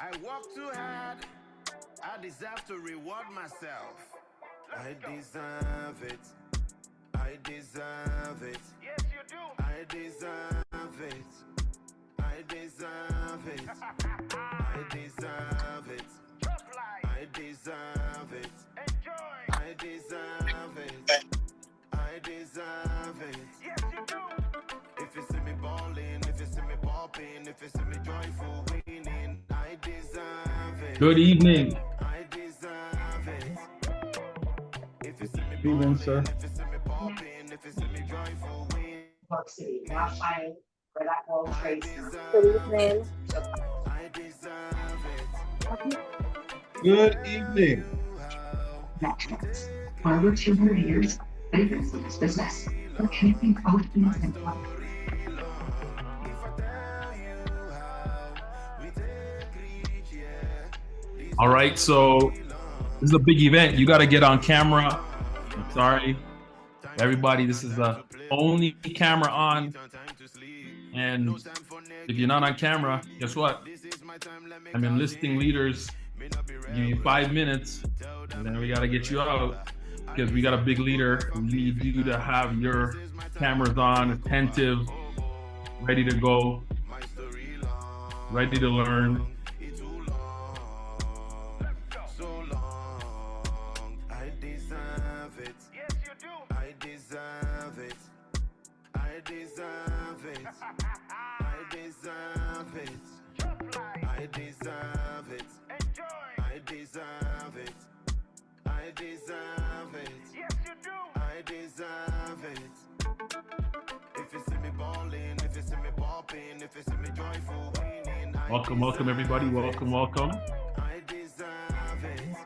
I work too hard. I deserve to reward myself. I deserve it. I deserve it. Yes, you do. I deserve it. I deserve it. I deserve it. I deserve it. Enjoy. I deserve it. I deserve it. Yes, you do. If you see me balling, if you see me popping, if you see me joyful winning, I deserve it. Good evening. I deserve it. If you see me Good evening, sir. if you see me popping, if you see me joyful winning, Park City, not fighting for that World Trade Center. Good evening. I deserve it. Good evening. Metrics. Over 200 years, business, business. Locating openings and plans. All right, so this is a big event. You got to get on camera. I'm sorry, everybody. This is the only camera on, and if you're not on camera, guess what? I'm enlisting leaders. Give you 5 minutes, and then we got to get you out because we got a big leader. We need you to have your cameras on, attentive, ready to go, ready to learn. I deserve it. Yes, you do. I deserve it. I deserve it. I deserve it. I deserve it. Enjoy. I deserve it. I deserve it. Yes, you do. I deserve it. If you see me balling, if you see me popping, if you see me joyful winning, Welcome, welcome, everybody. Welcome, welcome. I deserve it.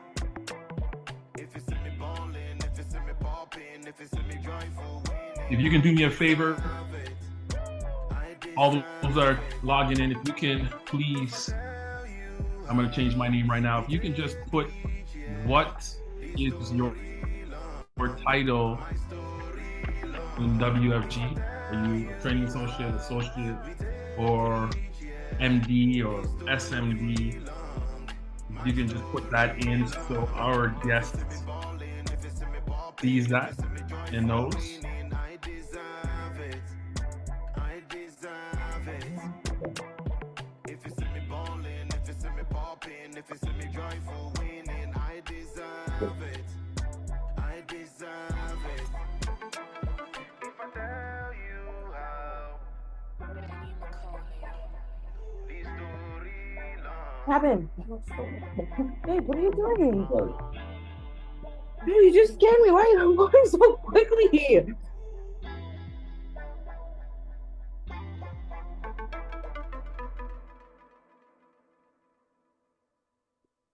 If you see me balling, if you see me popping, if you see me joyful winning, If you can do me a favor, I all those that are logging in, if you can please, I'm going to change my name right now. If you can just put what is your title in WFG. Are you a training associate, or MD or SMD? You can just put that in so our guests sees that and knows. I deserve it. I deserve it. If you see me balling, if you see me popping, if you see me joyful winning, I deserve it. I deserve it. If I tell you how the story long. Kevin. Hey, what are you doing? Dude, you just scared me. Why are you going so quickly here?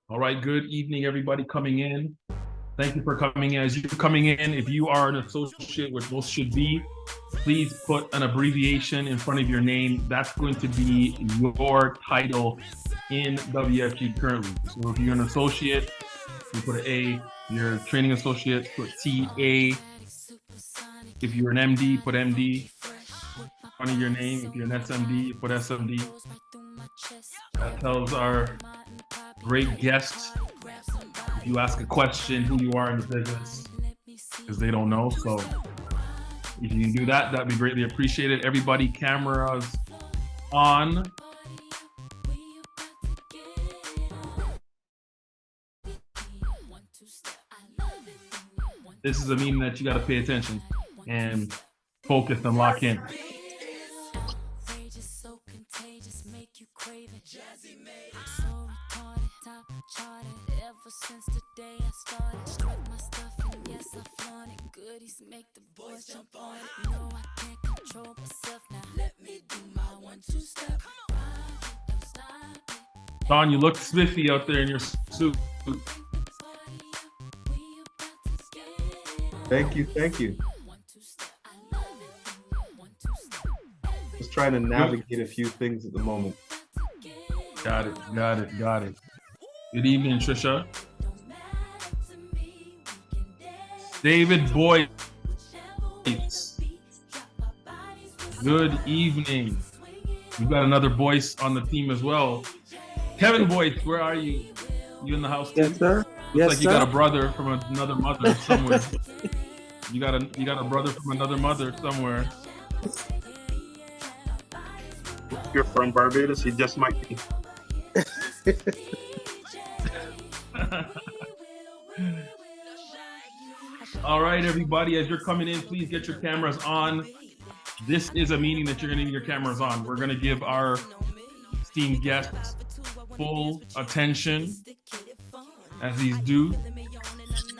All right, good evening, everybody coming in. Thank you for coming in. As you're coming in, if you are an associate, which most should be, please put an abbreviation in front of your name. That's going to be your title in WFG currently. So if you're an associate, you put an A. If you're a training associate, put TA. If you're an MD, put MD in front of your name. If you're an SMD, you put SMD. That tells our great guests, if you ask a question, who you are in the business, because they don't know. So if you can do that, that'd be greatly appreciated. Everybody, cameras on. This is a meeting that you got to pay attention and focus and lock in. Don, you look spiffy out there in your suit. Thank you, thank you. Just trying to navigate a few things at the moment. Got it, got it, got it. Good evening, Trisha. David Boyd. Good evening. We've got another voice on the team as well. Kevin Boyce, where are you? You in the house too? Yes, sir. Looks Yes, like you got a brother from another mother somewhere. You got a brother from another mother somewhere. You're from Barbados. He just might be. All right, everybody, as you're coming in, please get your cameras on. This is a meeting that you're going to need your cameras on. We're going to give our esteemed guests full attention as these do.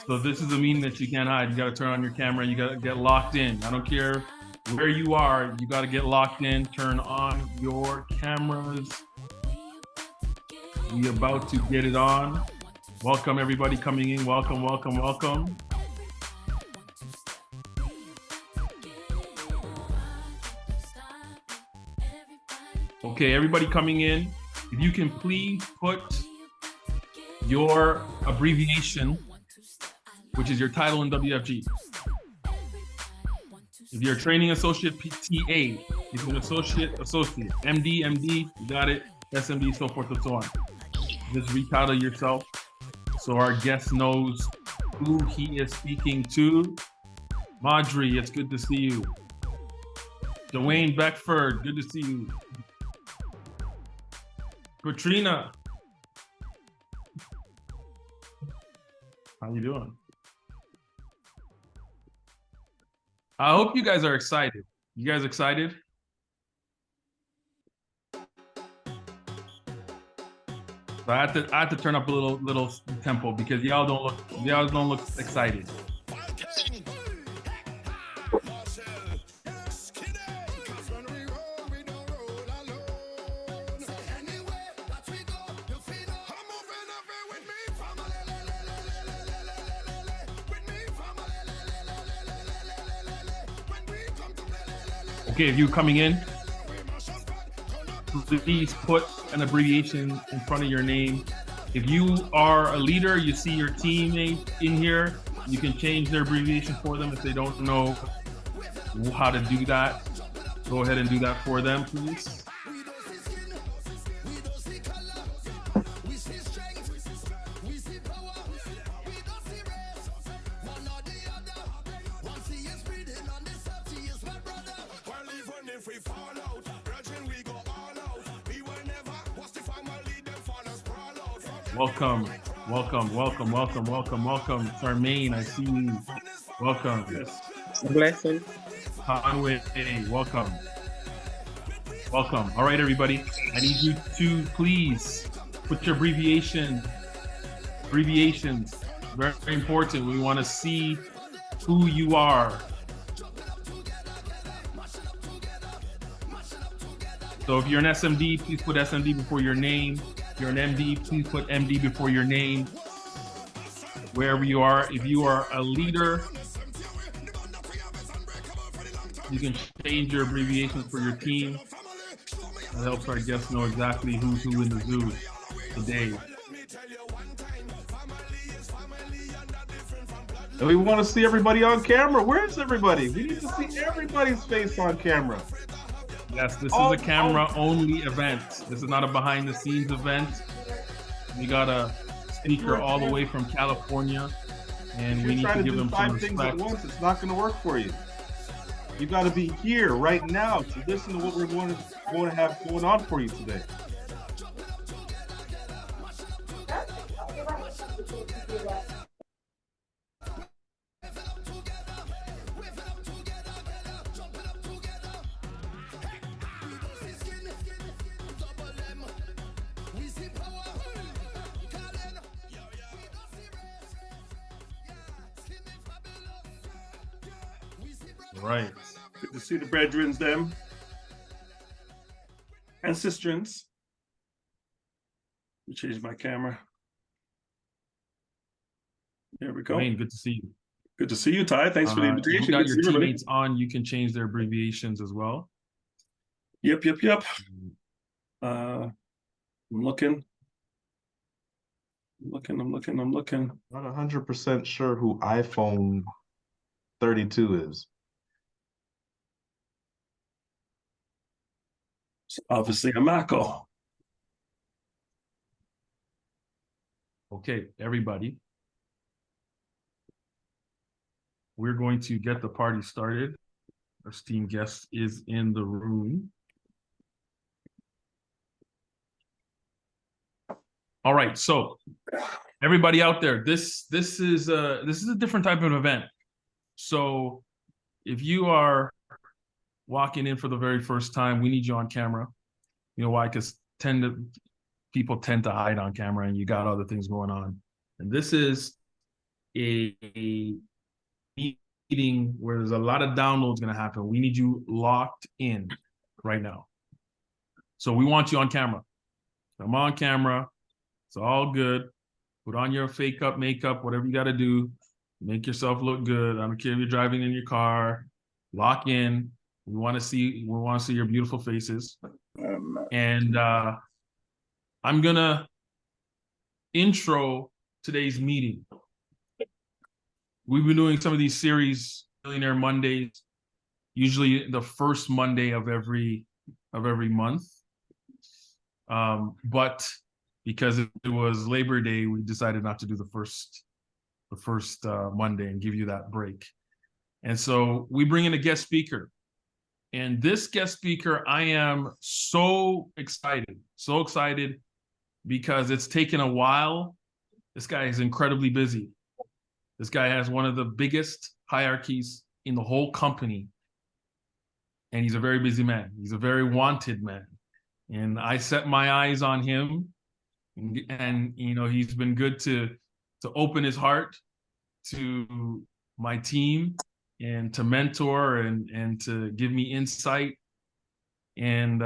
So this is a meeting that you can't hide. You got to turn on your camera. You got to get locked in. I don't care where you are. You got to get locked in. Turn on your cameras. We about to get it on. Welcome everybody coming in. Welcome, welcome, welcome. Okay, everybody coming in, if you can please put your abbreviation, which is your title in WFG. If you're a training associate, TA, if you're an associate, MD, you got it, SMD, so forth and so on. Just retitle yourself so our guest knows who he is speaking to. Madri, it's good to see you. Dwayne Beckford, good to see you. Katrina, how you doing? I hope you guys are excited. You guys excited? So I had to turn up a little tempo because y'all don't look excited. Okay, if you're coming in, please put an abbreviation in front of your name. If you are a leader, you see your teammate in here, you can change their abbreviation for them if they don't know how to do that. Go ahead and do that for them, please. Welcome. Charmaine, I see you. Welcome. Blessing. Conway, welcome. Welcome. All right, everybody. I need you to please put your abbreviations. Very, very important. We want to see who you are. So if you're an SMD, please put SMD before your name. If you're an MD, please put MD before your name. Wherever you are, if you are a leader, you can change your abbreviations for your team. That helps our guests know exactly who's who in the zoo today. And we want to see everybody on camera. Where's everybody? We need to see everybody's face on camera. Yes, this is a camera-only event. This is not a behind-the-scenes event. We got a speaker all the way from California, and we need to give them some respect. At once, it's not going to work for you. You got to be here right now to listen to what we're going to have going on for you today. Right. Good to see the brethrens, them. And sisterins. Let me change my camera. There we go. Wayne, good to see you. Good to see you, Ty. Thanks for the invitation. You got your teammates on. You can change their abbreviations as well. Yep. I'm looking. Not 100% sure who iPhone 32 is. It's obviously a Mako. Okay, everybody. We're going to get the party started. Our esteemed guest is in the room. All right, so everybody out there, this is a different type of event. So if you are walking in for the very first time, we need you on camera. You know why? Because people tend to hide on camera, and you got other things going on. And this is a meeting where there's a lot of downloads going to happen. We need you locked in right now. So we want you on camera. I'm on camera. It's all good. Put on your fake up makeup, whatever you got to do. Make yourself look good. I don't care if you're driving in your car. Lock in. We want to see your beautiful faces. And I'm gonna intro today's meeting. We've been doing some of these series, Millionaire Mondays, usually the first Monday of every month. But because it was Labor Day, we decided not to do the first Monday and give you that break. And so we bring in a guest speaker. And this guest speaker, I am so excited because it's taken a while. This guy is incredibly busy. This guy has one of the biggest hierarchies in the whole company. And he's a very busy man. He's a very wanted man. And I set my eyes on him. And you know, he's been good to open his heart to my team and to mentor and to give me insight. And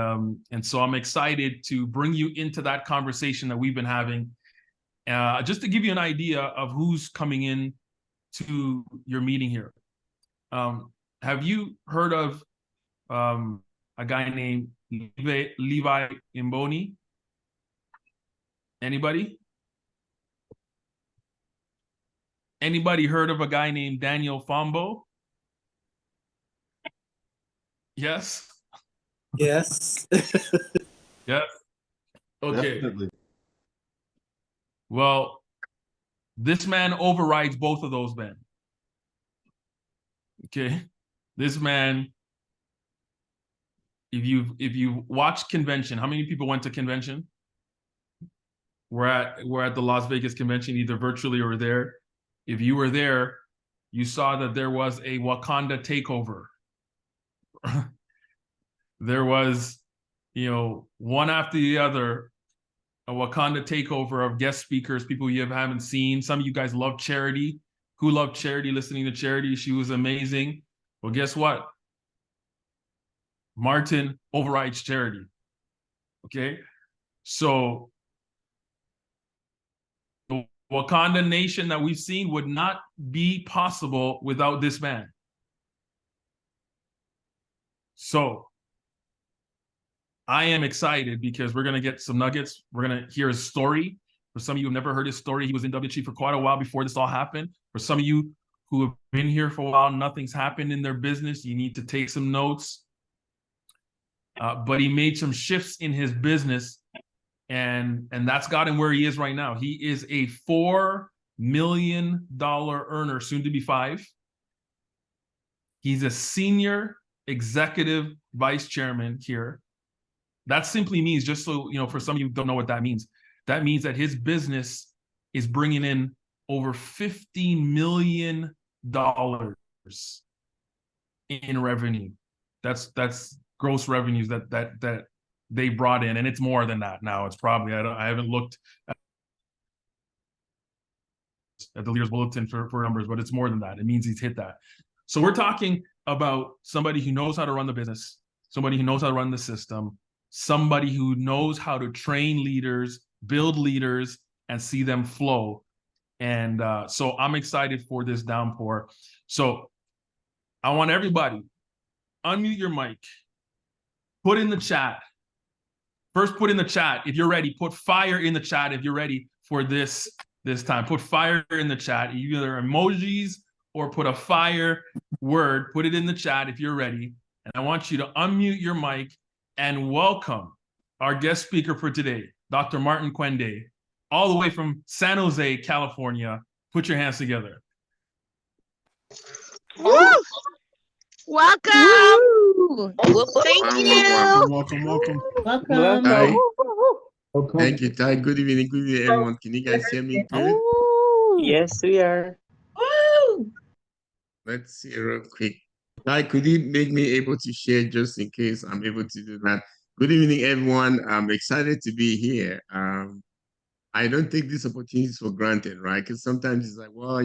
so I'm excited to bring you into that conversation that we've been having. Just to give you an idea of who's coming in to your meeting here. Have you heard of a guy named Levi Imboni? Anybody? Anybody heard of a guy named Daniel Fombo? Yes? Yes. Yes. Okay. Definitely. Well, this man overrides both of those men. Okay. This man, if you watched convention, how many people went to convention? We're at the Las Vegas convention, either virtually or there. If you were there, you saw that there was a Wakanda takeover. There was, one after the other, a Wakanda takeover of guest speakers, people you haven't seen. Some of you guys love Charity. Who loved Charity, listening to Charity? She was amazing. Well, guess what? Martin overrides Charity. Okay? So the Wakanda nation that we've seen would not be possible without this man. So I am excited because we're going to get some nuggets. We're going to hear his story. For some of you who have never heard his story, he was in WG for quite a while before this all happened. For some of you who have been here for a while, nothing's happened in their business. You need to take some notes. But he made some shifts in his business, and that's got him where he is right now. He is a $4 million earner, soon to be 5. He's a senior executive vice chairman here. That simply means, just so for some of you who don't know what that means that his business is bringing in over $15 million in revenue. That's gross revenues that they brought in, and it's more than that now. It's probably, I haven't looked at the Leaders Bulletin for numbers, but it's more than that. It means he's hit that. So we're talking about somebody who knows how to run the business, somebody who knows how to run the system, somebody who knows how to train leaders, build leaders, and see them flow. And so I'm excited for this downpour. So I want everybody, unmute your mic, put in the chat. First, put in the chat if you're ready. Put fire in the chat if you're ready for this time. Put fire in the chat, either emojis or put a fire word. Put it in the chat if you're ready. And I want you to unmute your mic and welcome our guest speaker for today, Dr. Martin Kwende, all the way from San Jose, California. Put your hands together. Woo! Welcome. Thank you. Welcome. Welcome. Hi. Welcome. Thank you, Ty. Good evening, everyone. Can you guys hear me good? Yes, we are. Woo! Let's see real quick. Ty, could you make me able to share just in case I'm able to do that? Good evening, everyone. I'm excited to be here. I don't take these opportunities for granted, right? Because sometimes it's like, well,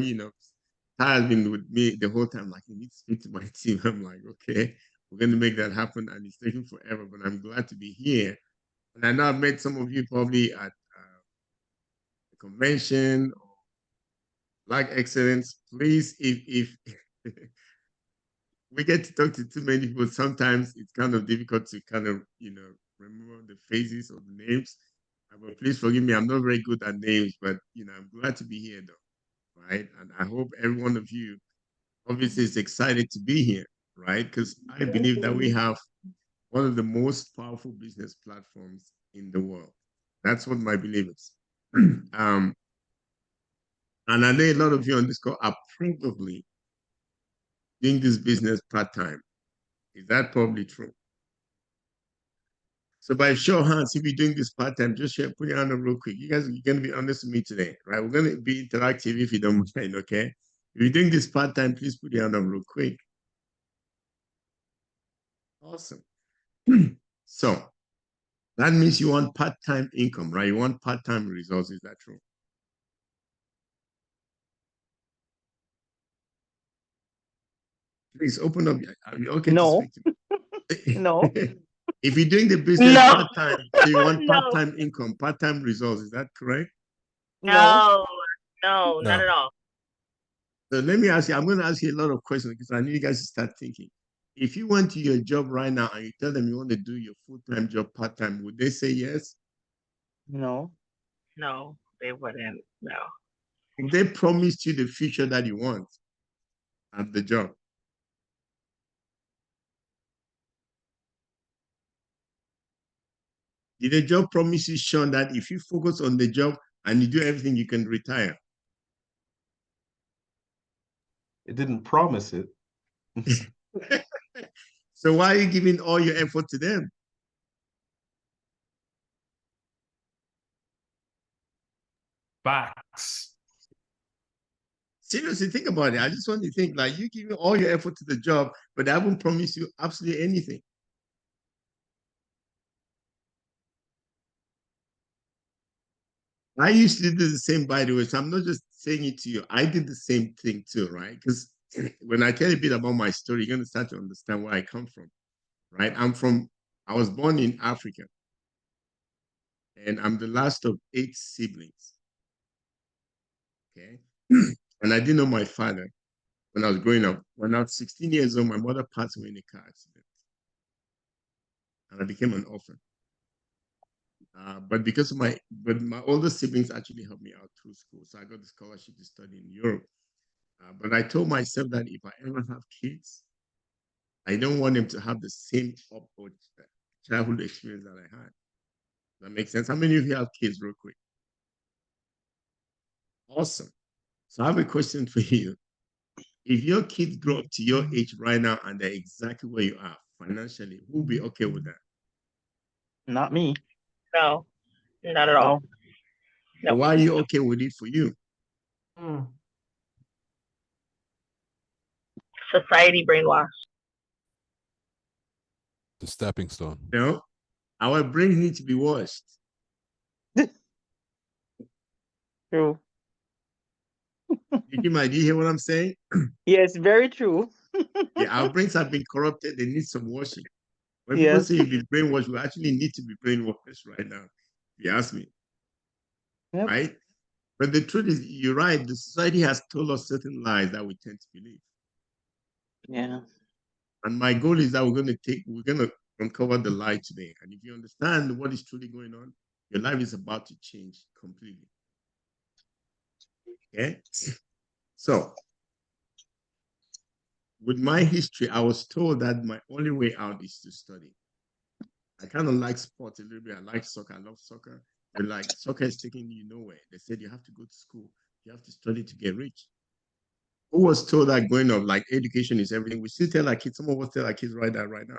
Ty has been with me the whole time. Like, you need to speak to my team. I'm like, okay, we're going to make that happen. And it's taking forever, but I'm glad to be here. And I know I've met some of you probably at the convention, Black Excellence. Please, if we get to talk to too many people, sometimes it's kind of difficult to kind of, remember the faces or the names. But please forgive me, I'm not very good at names, but, I'm glad to be here though, right? And I hope every one of you obviously is excited to be here, right? Because I believe that we have one of the most powerful business platforms in the world. That's what my belief is. And I know a lot of you on this call are probably doing this business part-time. Is that probably true? So by show of hands, if you're doing this part-time, just share, put your hand up real quick. You guys are going to be honest with me today, right? We're going to be interactive if you don't mind, okay? If you're doing this part-time, please put your hand up real quick. Awesome. So that means you want part-time income, right? You want part-time results. Is that true? Please open up. Are you okay to speak to me? No. If you're doing the business No. part-time, so you want No. part-time income, part-time results. Is that correct? No, not at all. So let me ask you, I'm going to ask you a lot of questions because I need you guys to start thinking. If you went to your job right now and you tell them you want to do your full-time job part-time, would they say yes? No. No, they wouldn't. No. If they promised you the future that you want at the job, did the job promise you, Sean, that if you focus on the job and you do everything, you can retire? It didn't promise it. So why are you giving all your effort to them? Facts. Seriously, think about it. I just want you to think like you giving all your effort to the job, but they haven't promised you absolutely anything. I used to do the same, by the way. So I'm not just saying it to you. I did the same thing too, right? Because when I tell you a bit about my story, you're going to start to understand where I come from, right? I was born in Africa, and I'm the last of 8 siblings, okay? And I didn't know my father when I was growing up. When I was 16 years old, my mother passed away in a car accident, and I became an orphan. But my older siblings actually helped me out through school. So I got the scholarship to study in Europe. But I told myself that if I ever have kids, I don't want them to have the same childhood experience that I had. That makes sense. How many of you have kids real quick? Awesome. So I have a question for you. If your kids grow up to your age right now and they're exactly where you are financially, who'll be okay with that? Not me. No, not at all. No. Why are you okay with it for you? Society brainwash. The stepping stone. No, our brains need to be washed. True. Do you hear what I'm saying? Yes, very true. Yeah, our brains have been corrupted. They need some washing. When Yes. people say you've been brainwashed, we actually need to be brainwashed right now, if you ask me. Yep. Right? But the truth is, you're right. The society has told us certain lies that we tend to believe. Yeah. And my goal is that we're going to uncover the lie today. And if you understand what is truly going on, your life is about to change completely. Okay? So, with my history, I was told that my only way out is to study. I kind of like sports a little bit. I like soccer. I love soccer. They're like, soccer is taking you nowhere. They said you have to go to school. You have to study to get rich. Who was told that growing up, like education is everything? We still tell our kids, some of us tell our kids right that right now.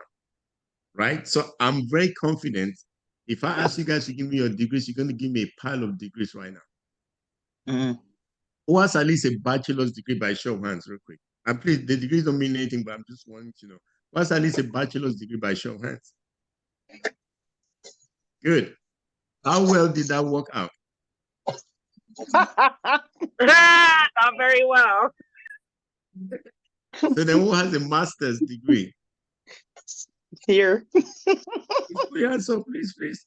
Right? So I'm very confident. If I ask you guys to give me your degrees, you're going to give me a pile of degrees right now. Mm. Who has at least a bachelor's degree by show of hands, real quick? And please, the degrees don't mean anything, but I'm just wanting to know. Who has at least a bachelor's degree by show of hands? Good. How well did that work out? Not very well. So then who has a master's degree? Here. Yeah, so please, please.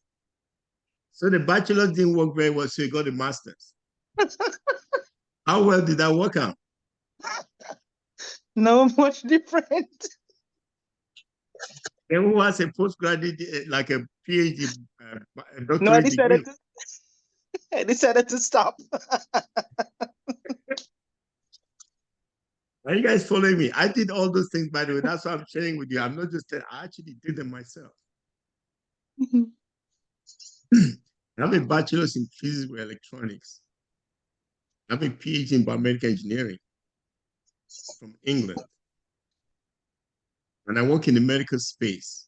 So the bachelor's didn't work very well, so you got a master's. How well did that work out? No much different. Then who has a postgraduate, like a PhD, a doctorate No, I degree? decided to. I decided to stop. Are you guys following me? I did all those things, by the way. That's what I'm sharing with you. I'm not just saying, I actually did them myself. I have a bachelor's in physical electronics. I have a PhD in biomedical engineering from England. And I work in the medical space.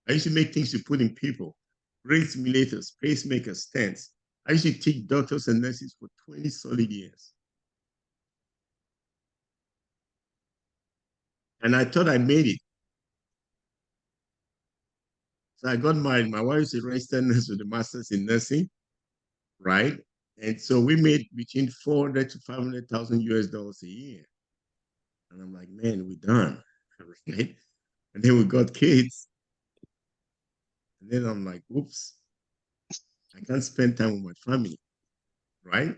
I used to make things to put in people, brain simulators, pacemakers, stents. I used to teach doctors and nurses for 20 solid years. And I thought I made it. So I got married. My wife is a registered nurse with a master's in nursing, right? And so we made between 400 to 500,000 US dollars a year. And I'm like, man, we're done, right? And then we got kids. And then I'm like, whoops, I can't spend time with my family, right?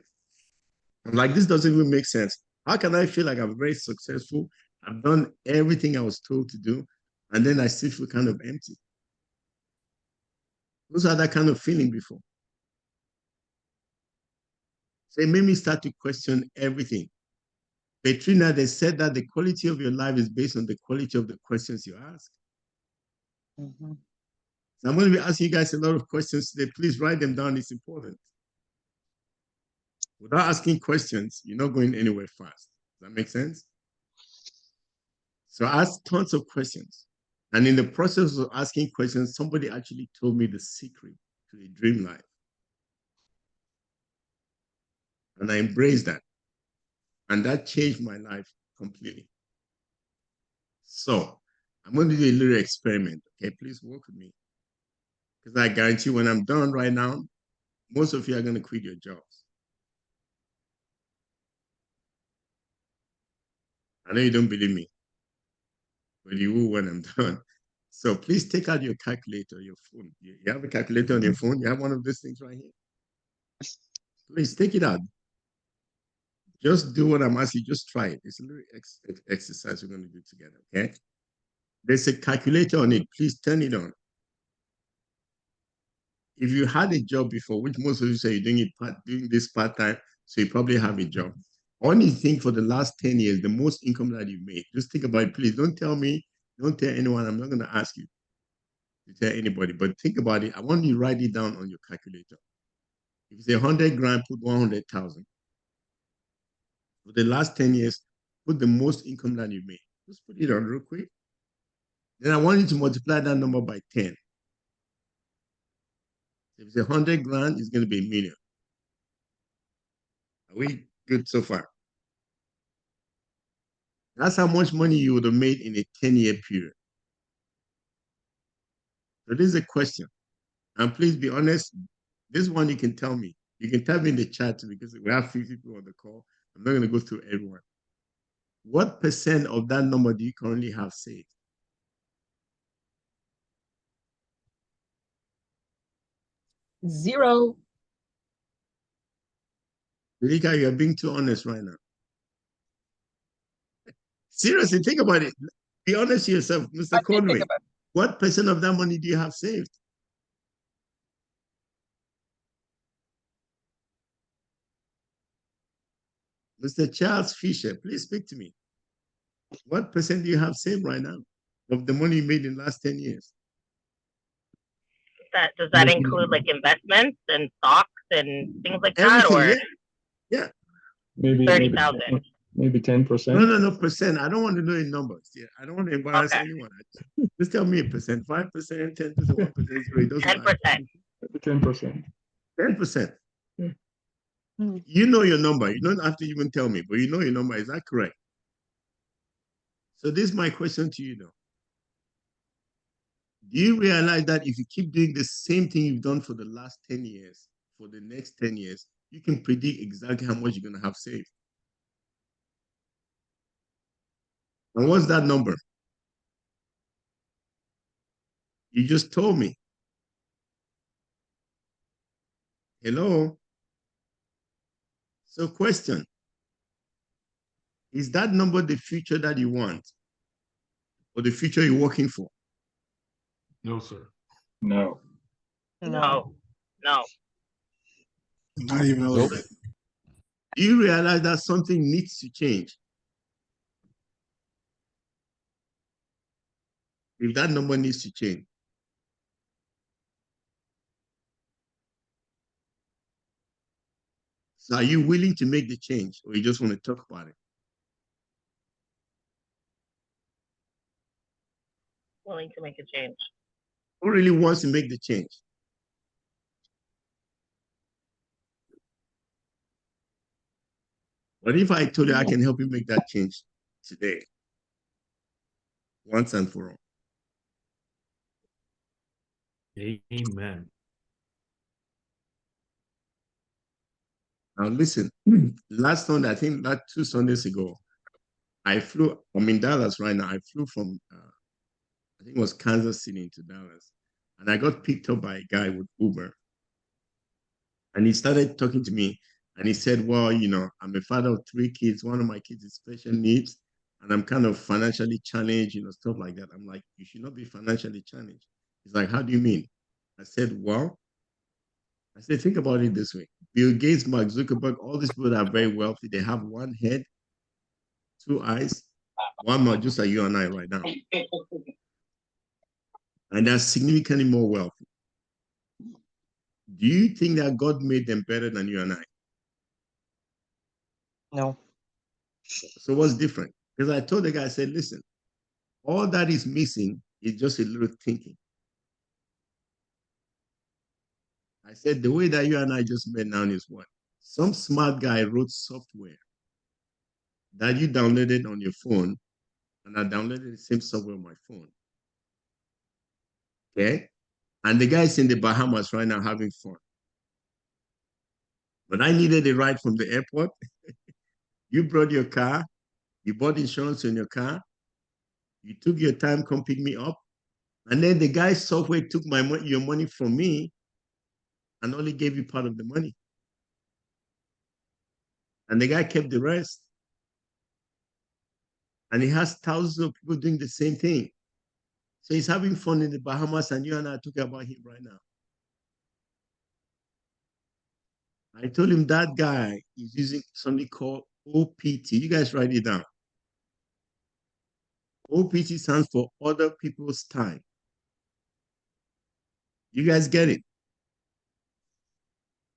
I'm like, this doesn't even make sense. How can I feel like I'm very successful? I've done everything I was told to do, and then I still feel kind of empty. Who's had that kind of feeling before? So it made me start to question everything. Petrina, they said that the quality of your life is based on the quality of the questions you ask. Mm-hmm. So I'm going to be asking you guys a lot of questions today. Please write them down. It's important. Without asking questions, you're not going anywhere fast. Does that make sense? So I asked tons of questions. And in the process of asking questions, somebody actually told me the secret to a dream life. And I embraced that. And that changed my life completely. So I'm going to do a little experiment. Okay, please work with me. Because I guarantee when I'm done right now, most of you are going to quit your jobs. I know you don't believe me, but you will when I'm done. So please take out your calculator, your phone. You have a calculator on your phone? You have one of those things right here? Please take it out. Just do what I'm asking. Just try it. It's a little exercise we're going to do together, okay? There's a calculator on it. Please turn it on. If you had a job before, which most of you say you're doing this part-time, so you probably have a job. Only think for the last 10 years, the most income that you've made. Just think about it, please. Don't tell me, don't tell anyone. I'm not going to ask you to tell anybody, but think about it. I want you to write it down on your calculator. If it's 100 grand, put 100,000. For the last 10 years, put the most income that you made. Just put it on real quick. Then I want you to multiply that number by 10. If it's 100 grand, it's going to be a million. Are we good so far? That's how much money you would have made in a 10-year period. So this is a question. And please be honest. This one you can tell me. You can type in the chat because we have 50 people on the call. I'm not going to go through everyone. What percent of that number do you currently have saved? Zero. Rika, you're being too honest right now. Seriously, think about it. Be honest to yourself, Mr. Conway. What percent of that money do you have saved? Mr. Charles Fisher, please speak to me. What percent do you have saved right now of the money you made in the last 10 years? Does that include like investments and stocks and things like that, Everything, or yeah. Yeah. Maybe 30,000? maybe 10%. No, percent. I don't want to know in numbers. Yeah, I don't want to embarrass Okay. anyone. Just tell me a percent, 5%, 10%, 1%, 0. It doesn't matter. 10%. 10%. 10%. Hmm. You know your number. You don't have to even tell me, but you know your number. Is that correct? So this is my question to you though. Do you realize that if you keep doing the same thing you've done for the last 10 years, for the next 10 years, you can predict exactly how much you're going to have saved? And what's that number? You just told me. Hello? So question, is that number the future that you want or the future you're working for? No, sir. No. No. No. Not even a little bit. Do you realize that something needs to change? If that number needs to change. So are you willing to make the change or you just want to talk about it? Willing to make a change. Who really wants to make the change? What if I told you I can help you make that change today? Once and for all. Amen. Now listen, last Sunday, I think that 2 Sundays ago, I'm in Dallas right now. I flew from, I think it was Kansas City into Dallas. And I got picked up by a guy with Uber. And he started talking to me and he said, well, you know, I'm a father of 3 kids. One of my kids is special needs and I'm kind of financially challenged, you know, stuff like that. I'm like, you should not be financially challenged. He's like, how do you mean? I said, well, think about it this way. Bill Gates, Mark Zuckerberg, all these people that are very wealthy, they have 1 head, 2 eyes, 1 mouth, just like you and I right now. And they're significantly more wealthy. Do you think that God made them better than you and I? No. So what's different? Because I told the guy, I said, listen, all that is missing is just a little thinking. I said, the way that you and I just met now is what? Some smart guy wrote software that you downloaded on your phone, and I downloaded the same software on my phone. Okay? And the guy's in the Bahamas right now having fun. But I needed a ride from the airport. You brought your car, you bought insurance on your car, you took your time, come pick me up, and then the guy's software took your money from me and only gave you part of the money. And the guy kept the rest. And he has thousands of people doing the same thing. So he's having fun in the Bahamas, and you and I are talking about him right now. I told him that guy is using something called OPT. You guys write it down. OPT stands for other people's time. You guys get it?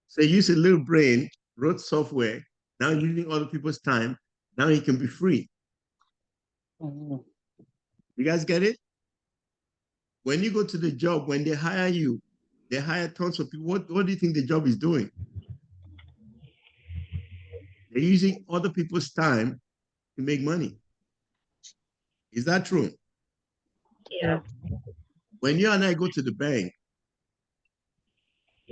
So he used a little brain, wrote software, now using other people's time. Now he can be free. You guys get it? When you go to the job, when they hire you, they hire tons of people. What do you think the job is doing? They're using other people's time to make money. Is that true? Yeah. When you and I go to the bank,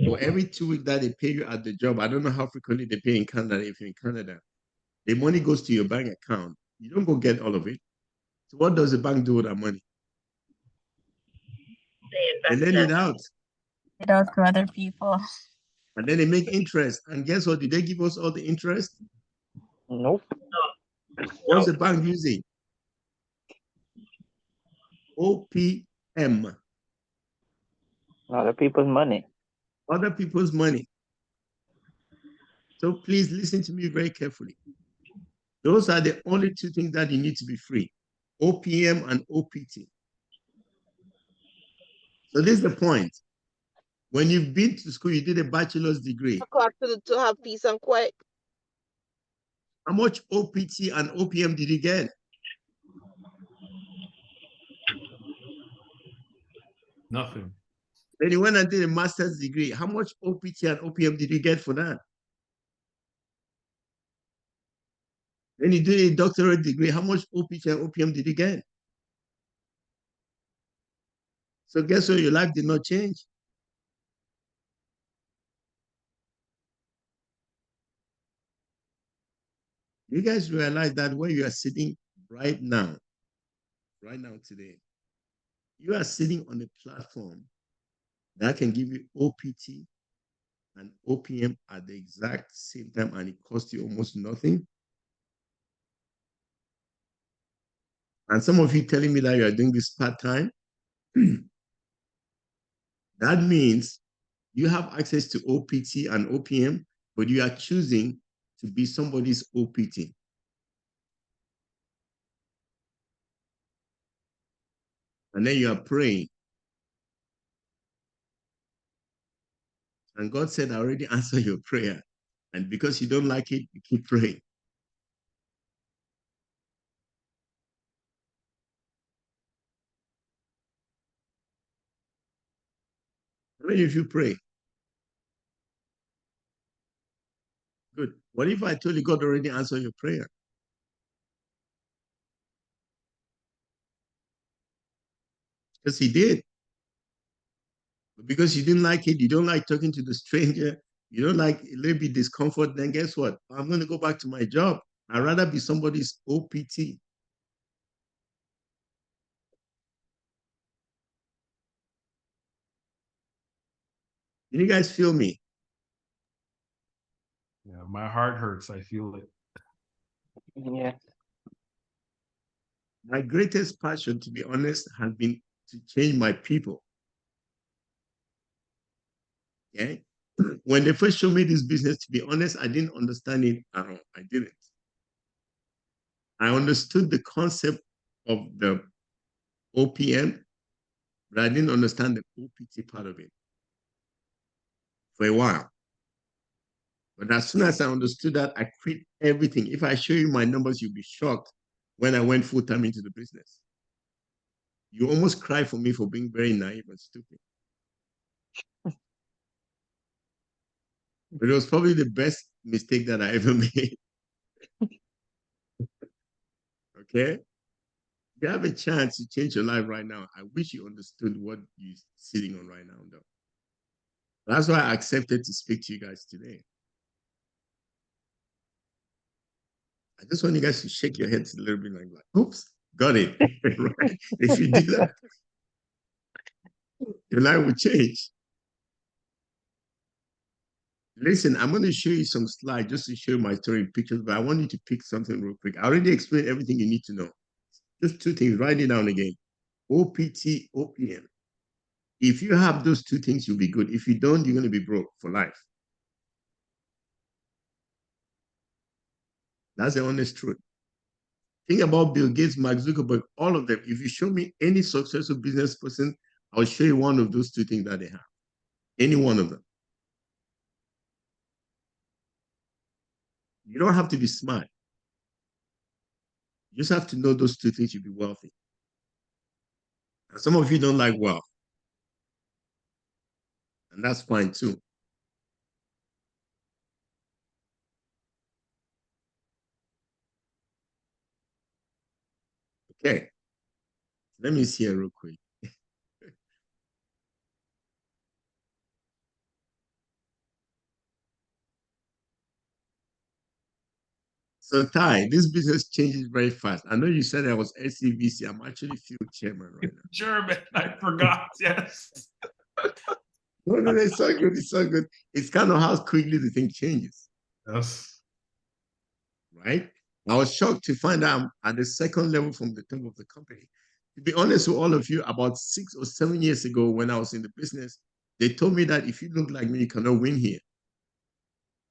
for every 2 weeks that they pay you at the job, I don't know how frequently they pay in Canada. If you're in Canada, the money goes to your bank account. You don't go get all of it. So what does the bank do with that money? They lend it out. It goes to other people. And then they make interest. And guess what? Did they give us all the interest? Nope. What's the bank using? OPM. Other people's money. Other people's money. So please listen to me very carefully. Those are the only 2 things that you need to be free. OPM and OPT. So this is the point. When you've been to school, you did a bachelor's degree. To have peace and quiet. How much OPT and OPM did you get? Nothing. Then you went and did a master's degree. How much OPT and OPM did you get for that? Then you did a doctorate degree. How much OPT and OPM did you get? So guess what? Your life did not change. You guys realize that where you are sitting right now today, you are sitting on a platform that can give you OPT and OPM at the exact same time, and it costs you almost nothing. And some of you telling me that you are doing this part-time, that means you have access to OPT and OPM, but you are choosing to be somebody's OPT. And then you are praying. And God said, I already answered your prayer. And because you don't like it, you keep praying. How many of you pray? Good. What if I told you God already answered your prayer? Because he did. But because you didn't like it, you don't like talking to the stranger, you don't like a little bit discomfort, then guess what? I'm going to go back to my job. I'd rather be somebody's OPT. Did you guys feel me? Yeah, my heart hurts. I feel it. Yeah. My greatest passion, to be honest, has been to change my people. Okay? When they first showed me this business, to be honest, I didn't understand it at all. I didn't. I understood the concept of the OPM, but I didn't understand the OPT part of it for a while. But as soon as I understood that, I quit everything. If I show you my numbers, you'll be shocked when I went full-time into the business. You almost cry for me for being very naive and stupid. But it was probably the best mistake that I ever made. Okay? If you have a chance to change your life right now, I wish you understood what you're sitting on right now, though. That's why I accepted to speak to you guys today. I just want you guys to shake your heads a little bit like, oops, got it. Right? If you do that, your life will change. Listen, I'm going to show you some slides just to show my story in pictures, but I want you to pick something real quick. I already explained everything you need to know. Just two things, write it down again. OPT, OPM. If you have those two things, you'll be good. If you don't, you're going to be broke for life. That's the honest truth. Think about Bill Gates, Mark Zuckerberg, all of them. If you show me any successful business person, I'll show you one of those two things that they have. Any one of them. You don't have to be smart. You just have to know those two things, you'll be wealthy. And some of you don't like wealth. And that's fine too. Okay. Let me see it real quick. So Ty, this business changes very fast. I know you said I was SCVC. I'm actually field chairman right now. German, I forgot. Yes. No, it's so good. It's so good. It's kind of how quickly the thing changes. Yes. Right? I was shocked to find out I'm at the second level from the top of the company. To be honest with all of you, about 6 or 7 years ago when I was in the business, they told me that if you look like me, you cannot win here.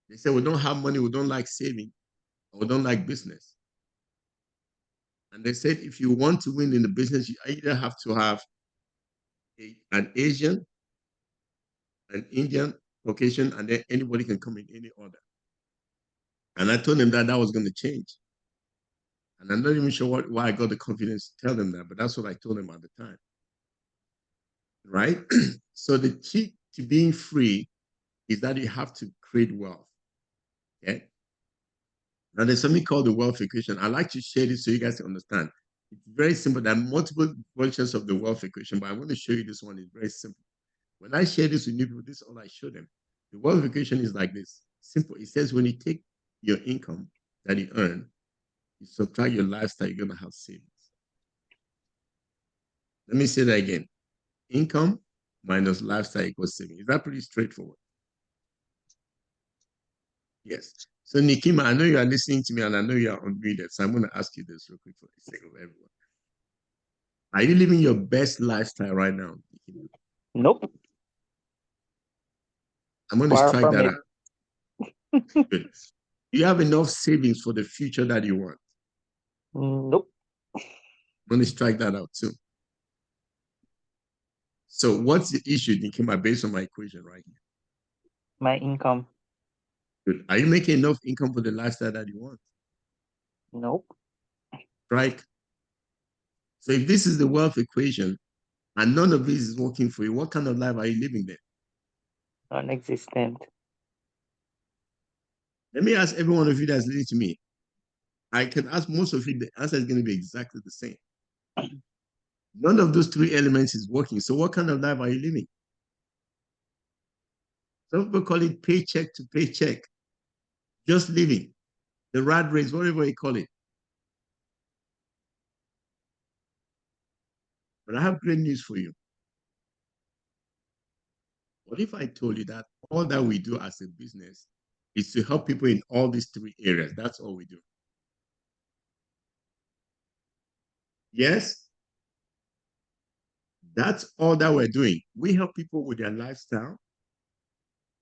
They said, we don't have money, we don't like saving, or we don't like business. And they said, if you want to win in the business, you either have to have an Asian, an Indian, Caucasian, and then anybody can come in any order. And I told them that was going to change. And I'm not even sure why I got the confidence to tell them that, but that's what I told them at the time. Right? So the key to being free is that you have to create wealth. Okay? Now there's something called the wealth equation. I like to share this so you guys can understand. It's very simple. There are multiple versions of the wealth equation, but I'm going to show you this one. It's very simple. When I share this with new people, this is all I show them. The wealth equation is like this. Simple. It says when you take your income that you earn, you subtract your lifestyle, you're going to have savings. Let me say that again. Income minus lifestyle equals savings. Is that pretty straightforward? Yes. So Nikima, I know you are listening to me and I know you are unmuted. So I'm going to ask you this real quick for the sake of everyone. Are you living your best lifestyle right now, Nikima? Nope. I'm going to Far strike from that it. out. Good. Do you have enough savings for the future that you want? Nope. I'm going to strike that out too. So what's the issue, Nikima, based on my equation right here? My income. Good. Are you making enough income for the lifestyle that you want? Nope. Right? So if this is the wealth equation and none of this is working for you, what kind of life are you living then? Non-existent. Let me ask every one of you that's listening to me. I can ask most of you, the answer is going to be exactly the same. None of those three elements is working. So what kind of life are you living? Some people call it paycheck to paycheck. Just living. The rat race, whatever you call it. But I have great news for you. What if I told you that all that we do as a business is to help people in all these three areas? That's all we do. Yes? That's all that we're doing. We help people with their lifestyle.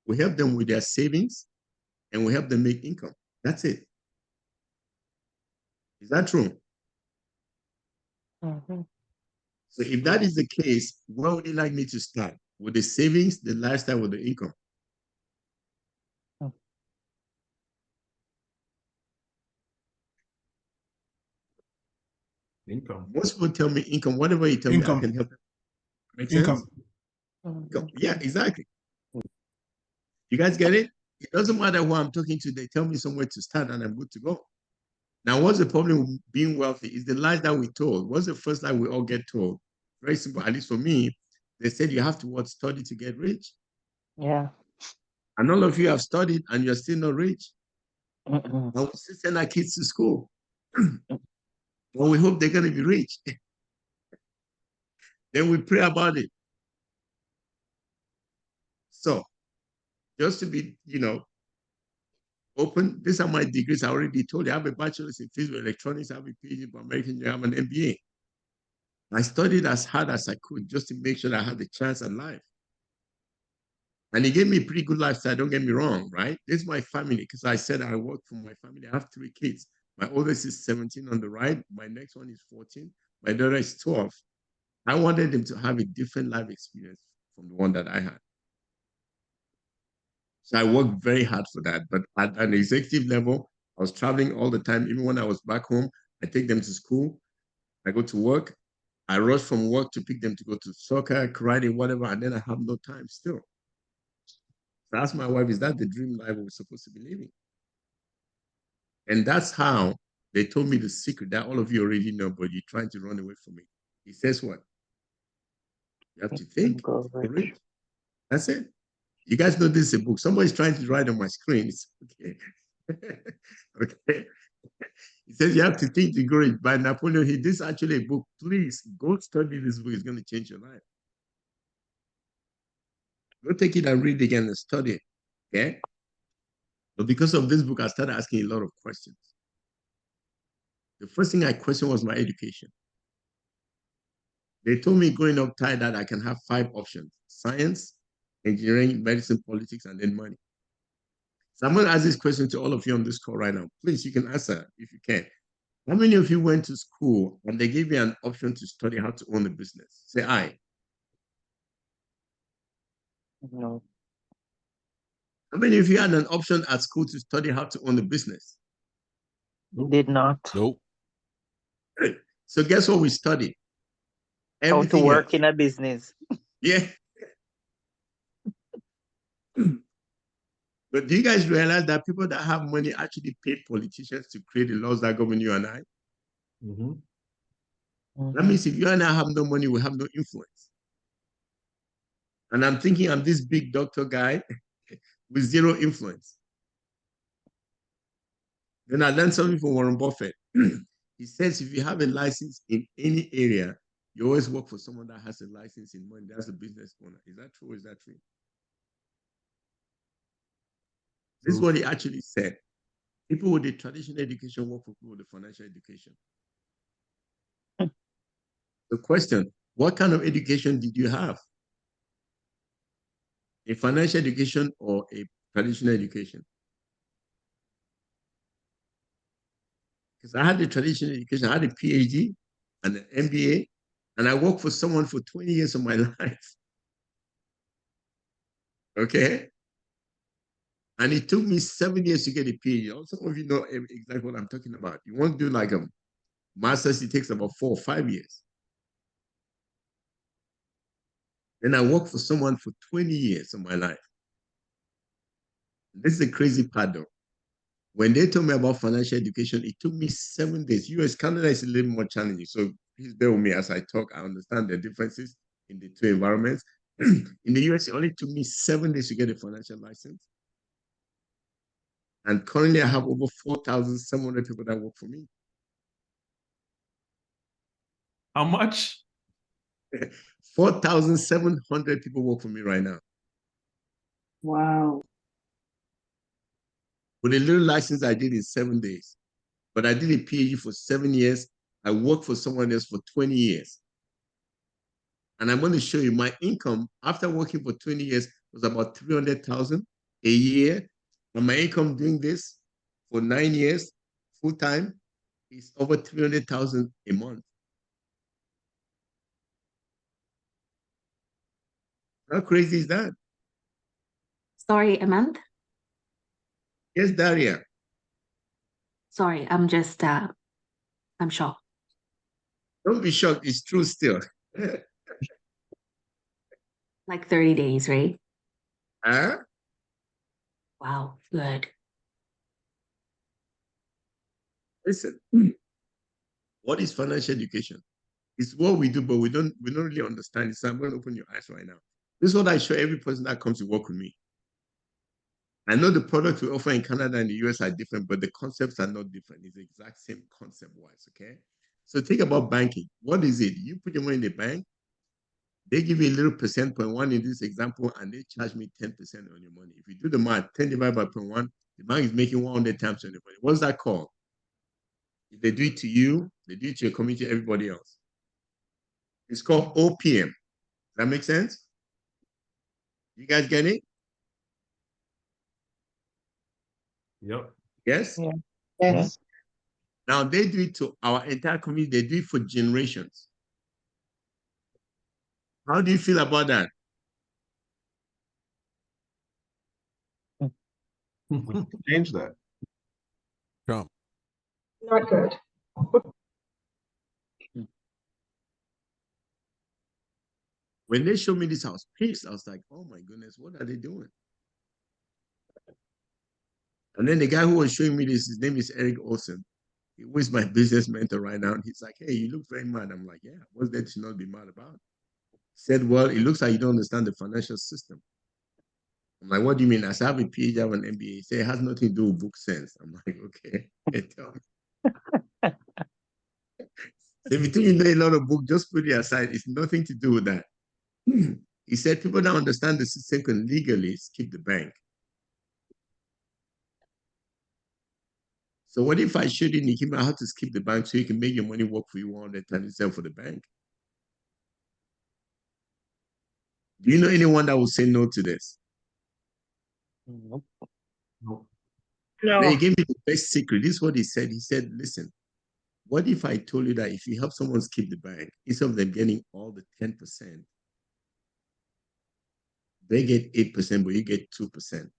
We help them with their savings, and we help them make income. That's it. Is that true? Mm-hmm. So if that is the case, where would you like me to start? With the savings, the lifestyle, with the income? Income. Most people tell me income. Whatever you tell me, I can help them. Make sense? Income. Yeah, exactly. You guys get it? It doesn't matter who I'm talking to. They tell me somewhere to start and I'm good to go. Now, what's the problem with being wealthy? Is the lies that we told. What's the first lie we all get told? Very simple. At least for me, they said you have to what, study to get rich. Yeah. And all of you have studied and you're still not rich. Mm-mm. Now we still send our kids to school. Well, we hope they're going to be rich. Then we pray about it. So, just to be, open, these are my degrees. I already told you. I have a bachelor's in physical electronics. I have a PhD in American. I have an MBA. I studied as hard as I could just to make sure that I had the chance at life. And it gave me a pretty good lifestyle, don't get me wrong, right? This is my family, because I said I work for my family. I have 3 kids. My oldest is 17 on the right. My next one is 14. My daughter is 12. I wanted them to have a different life experience from the one that I had. So I worked very hard for that. But at an executive level, I was traveling all the time. Even when I was back home, I take them to school. I go to work. I rush from work to pick them to go to soccer, karate, whatever, and then I have no time still. So I asked my wife, is that the dream life we're supposed to be living? And that's how they told me the secret that all of you already know, but you're trying to run away from it. He says what? You have to think. Go rich. That's it. You guys know this is a book. Somebody's trying to write on my screen. It's okay. Okay. He says you have to think to grow rich by Napoleon Hill. This is actually a book. Please go study this book. It's going to change your life. Go take it and read it again and study it. Okay? But because of this book, I started asking a lot of questions. The first thing I questioned was my education. They told me growing up tired that I can have 5 options: science, engineering, medicine, politics, and then money. So I'm going to ask this question to all of you on this call right now. Please, you can answer if you can. How many of you went to school and they gave you an option to study how to own a business? Say I. No. How many of you had an option at school to study how to own a business? Did not. Nope. So guess what we studied? How to Everything work else. in a business. Yeah. But do you guys realize that people that have money actually pay politicians to create the laws that govern you and I? Mm-hmm. That means if you and I have no money, we have no influence. And I'm thinking I'm this big doctor guy with zero influence. Then I learned something from Warren Buffett. He says if you have a license in any area, you always work for someone that has a license in money. That's a business owner. Is that true or is that true? This is what he actually said. People with the traditional education work for people with the financial education. The question, what kind of education did you have? A financial education or a traditional education? Because I had the traditional education, I had a PhD and an MBA, and I worked for someone for 20 years of my life. Okay? And it took me 7 years to get a PhD. Some of you know exactly what I'm talking about. You want to do like a master's, it takes about 4 or 5 years. Then I worked for someone for 20 years of my life. This is the crazy part though. When they told me about financial education, it took me 7 days. US, Canada is a little more challenging. So please bear with me as I talk. I understand the differences in the two environments. In the US, it only took me 7 days to get a financial license. And currently I have over 4,700 people that work for me. How much? 4,700 people work for me right now. Wow. With a little license I did in 7 days. But I did a PhD for 7 years. I worked for someone else for 20 years. And I'm going to show you my income after working for 20 years was about 300,000 a year. And my income doing this for 9 years, full time, is over 300,000 a month. How crazy is that? Sorry, a month? Yes, Daria. Sorry, I'm just, I'm shocked. Don't be shocked. It's true still. Like 30 days, right? Huh? Wow, good. Listen, what is financial education? It's what we do, but we don't really understand it. So I'm going to open your eyes right now. This is what I show every person that comes to work with me. I know the products we offer in Canada and the US are different, but the concepts are not different. It's the exact same concept-wise, okay? So think about banking. What is it? You put your money in the bank, they give you a little percent, 0.1 in this example, and they charge me 10% on your money. If you do the math, 10 divided by 0.1, the bank is making 100 times on your money. What's that called? If they do it to you, they do it to your community, everybody else. It's called OPM. Does that make sense? You guys get it? Yep. Yes? Yeah. Yes. Now they do it to our entire community. They do it for generations. How do you feel about that? Change that. Trump. Not good. When they showed me this house piece, I was like, oh my goodness, what are they doing? And then the guy who was showing me this, his name is Eric Olson. He was my business mentor right now. And he's like, hey, you look very mad. I'm like, yeah, what's there to not be mad about? He said, well, it looks like you don't understand the financial system. I'm like, what do you mean? I said, I have a PhD, I have an MBA. He said, it has nothing to do with book sense. I'm like, okay, tell me. So if you think you know a lot of book, just put it aside. It's nothing to do with that. He said, people don't understand the system can legally skip the bank. So what if I showed you, Nikima, how to skip the bank so you can make your money work for you 100 times instead for the bank? Do you know anyone that will say no to this? Nope. Nope. Then No. he gave me the best secret. This is what he said. He said, listen, what if I told you that if you help someone skip the bank, instead of them getting all the 10%, they get 8%, but you get 2%.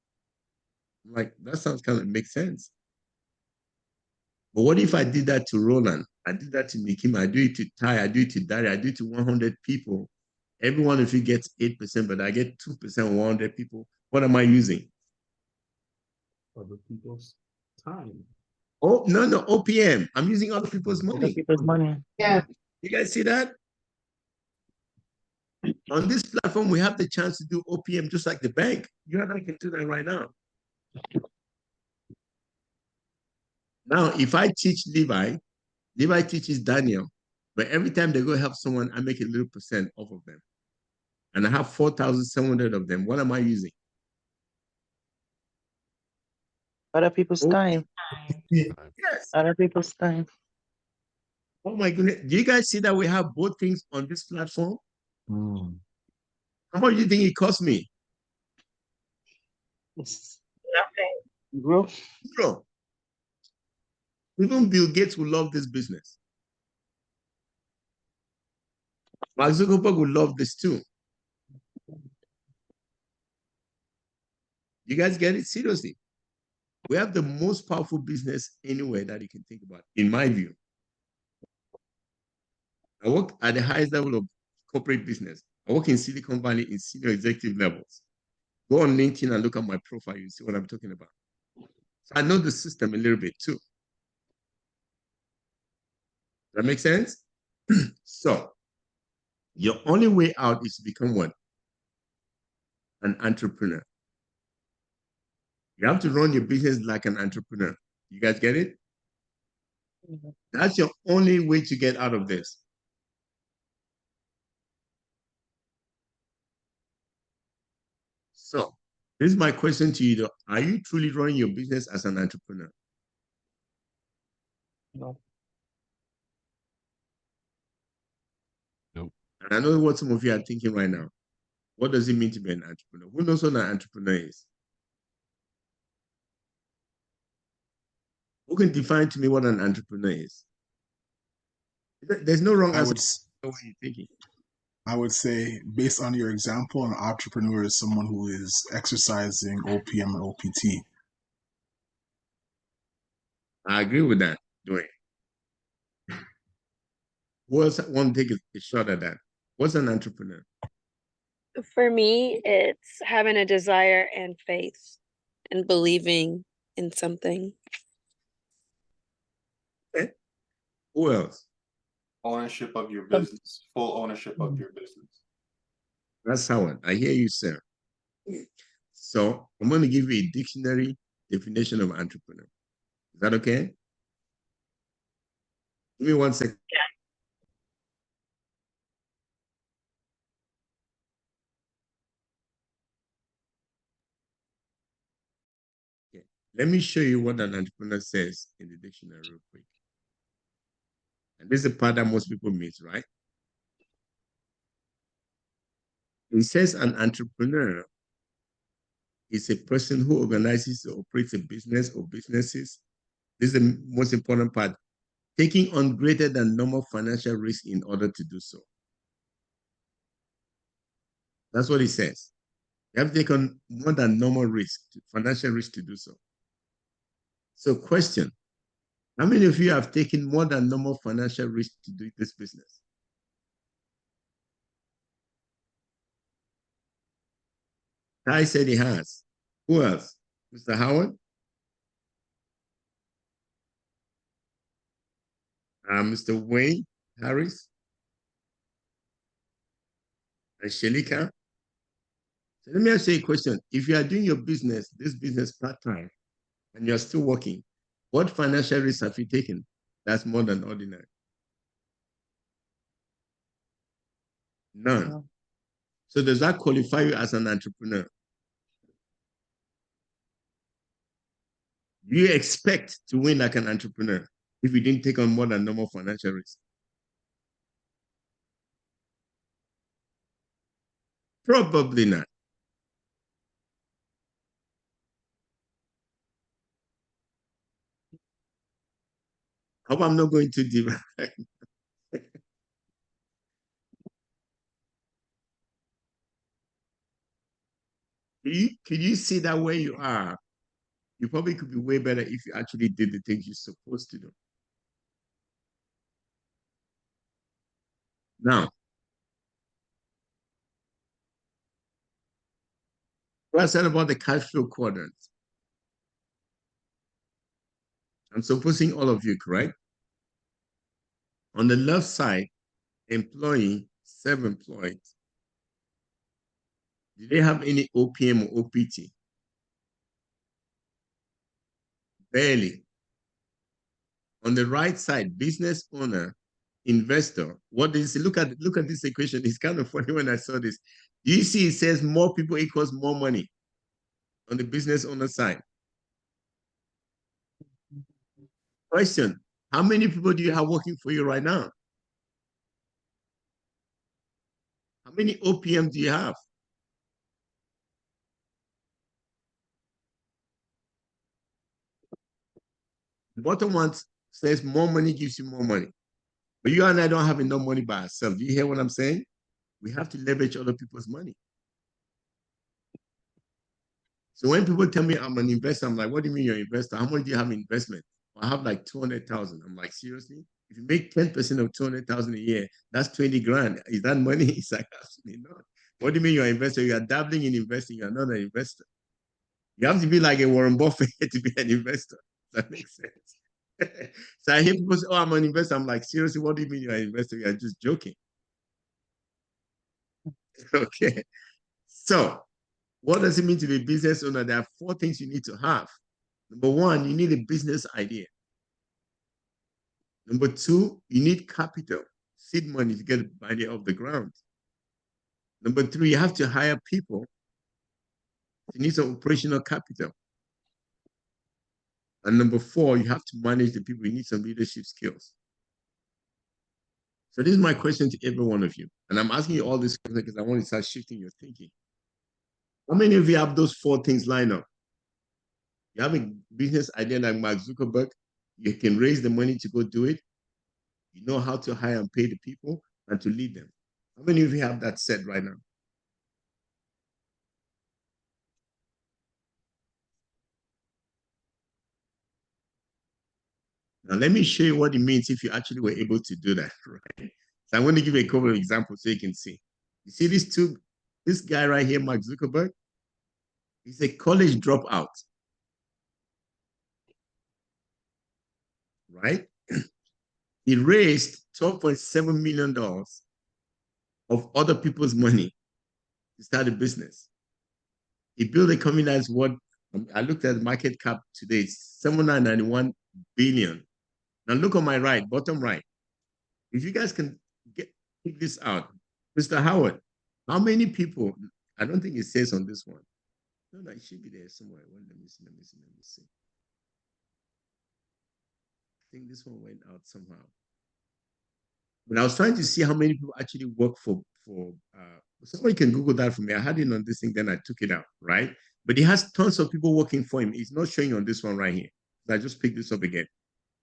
I'm like, that sounds kind of makes sense. But what if I did that to Roland? I did that to Nikim, I do it to Ty, I do it to Dari, I do it to 100 people. Every one of you gets 8%, but I get 2% 100 people. What am I using? Other people's time. Oh, no, OPM. I'm using other people's Other money. people's money. Yeah. You guys see that? On this platform, we have the chance to do OPM just like the bank. You and I can do that right now. Now, if I teach Levi teaches Daniel, but every time they go help someone, I make a little percent off of them. And I have 4,700 of them. What am I using? Other people's time. Yes. Other people's time. Oh my goodness. Do you guys see that we have both things on this platform? How much do you think it cost me? Nothing. Bro. Zero. Even Bill Gates will love this business. Mark Zuckerberg will love this too. You guys get it? Seriously. We have the most powerful business anywhere that you can think about, in my view. I work at the highest level of corporate business. I work in Silicon Valley in senior executive levels. Go on LinkedIn and look at my profile, you see what I'm talking about. So I know the system a little bit too. Does that make sense? So your only way out is to become what? An entrepreneur. You have to run your business like an entrepreneur. You guys get it? That's your only way to get out of this. So this is my question to you though. Are you truly running your business as an entrepreneur? No. Nope. And I know what some of you are thinking right now. What does it mean to be an entrepreneur? Who knows what an entrepreneur is? Who can define to me what an entrepreneur is? There's no wrong answer. What are you thinking? I would say, based on your example, an entrepreneur is someone who is exercising OPM and OPT. I agree with that, Dwayne. Who else want to take a shot at that? What's an entrepreneur? For me, it's having a desire and faith and believing in something. Okay. Who else? Ownership of your business, full ownership of your business. That's Howard. I hear you, sir. So I'm going to give you a dictionary definition of entrepreneur. Is that okay? Give me 1 second. Okay. Let me show you what an entrepreneur says in the dictionary real quick. And this is the part that most people miss, right? It says an entrepreneur is a person who organizes or operates a business or businesses. This is the most important part. Taking on greater than normal financial risk in order to do so. That's what it says. You have to take on more than normal risk, financial risk to do so. So question, how many of you have taken more than normal financial risk to do this business? Ty said he has. Who else? Mr. Howard? Mr. Wayne Harris? And Shelika? So let me ask you a question. If you are doing your business, this business part-time, and you're still working, what financial risks have you taken that's more than ordinary? None. So does that qualify you as an entrepreneur? Do you expect to win like an entrepreneur if you didn't take on more than normal financial risk? Probably not. Hope I'm not going too deep. Can you see that where you are? You probably could be way better if you actually did the things you're supposed to do. Now, what I said about the cash flow quadrant. I'm supposing all of you, correct? On the left side, employee, self-employed. Do they have any OPM or OPT? Barely. On the right side, business owner, investor. What does it look at this equation? It's kind of funny when I saw this. Do you see it says more people equals more money on the business owner side? Question: how many people do you have working for you right now? How many OPM do you have? The bottom one says more money gives you more money. But you and I don't have enough money by ourselves. Do you hear what I'm saying? We have to leverage other people's money. So when people tell me I'm an investor, I'm like, what do you mean you're an investor? How much do you have in investment? I have like 200,000. I'm like, seriously? If you make 10% of 200,000 a year, that's 20 grand. Is that money? It's like, absolutely not. What do you mean you're an investor? You are dabbling in investing. You're not an investor. You have to be like a Warren Buffett to be an investor. Does that makes sense? So I hear people say, oh, I'm an investor. I'm like, seriously, what do you mean you're an investor? You're just joking. Okay. So what does it mean to be a business owner? There are 4 things you need to have. Number 1, you need a business idea. Number 2, you need capital, seed money to get the idea off the ground. Number 3, you have to hire people. You need some operational capital. And number 4, you have to manage the people. You need some leadership skills. So this is my question to every one of you. And I'm asking you all this because I want to start shifting your thinking. How many of you have those 4 things lined up? You have a business idea like Mark Zuckerberg. You can raise the money to go do it. You know how to hire and pay the people and to lead them. How many of you have that set right now? Now, let me show you what it means if you actually were able to do that, right? So I'm going to give you a couple of examples so you can see. You see this guy right here, Mark Zuckerberg? He's a college dropout, right? He raised $12.7 million of other people's money to start a business. He built a company that's what I looked at the market cap today, it's 791 billion. Now look on my right, bottom right. If you guys can pick this out, Mr. Howard, how many people? I don't think it says on this one. No, it should be there somewhere. Well, let me see. I think this one went out somehow. But I was trying to see how many people actually work for somebody can Google that for me. I had it on this thing, then I took it out, right? But he has tons of people working for him. It's not showing on this one right here. So I just picked this up again.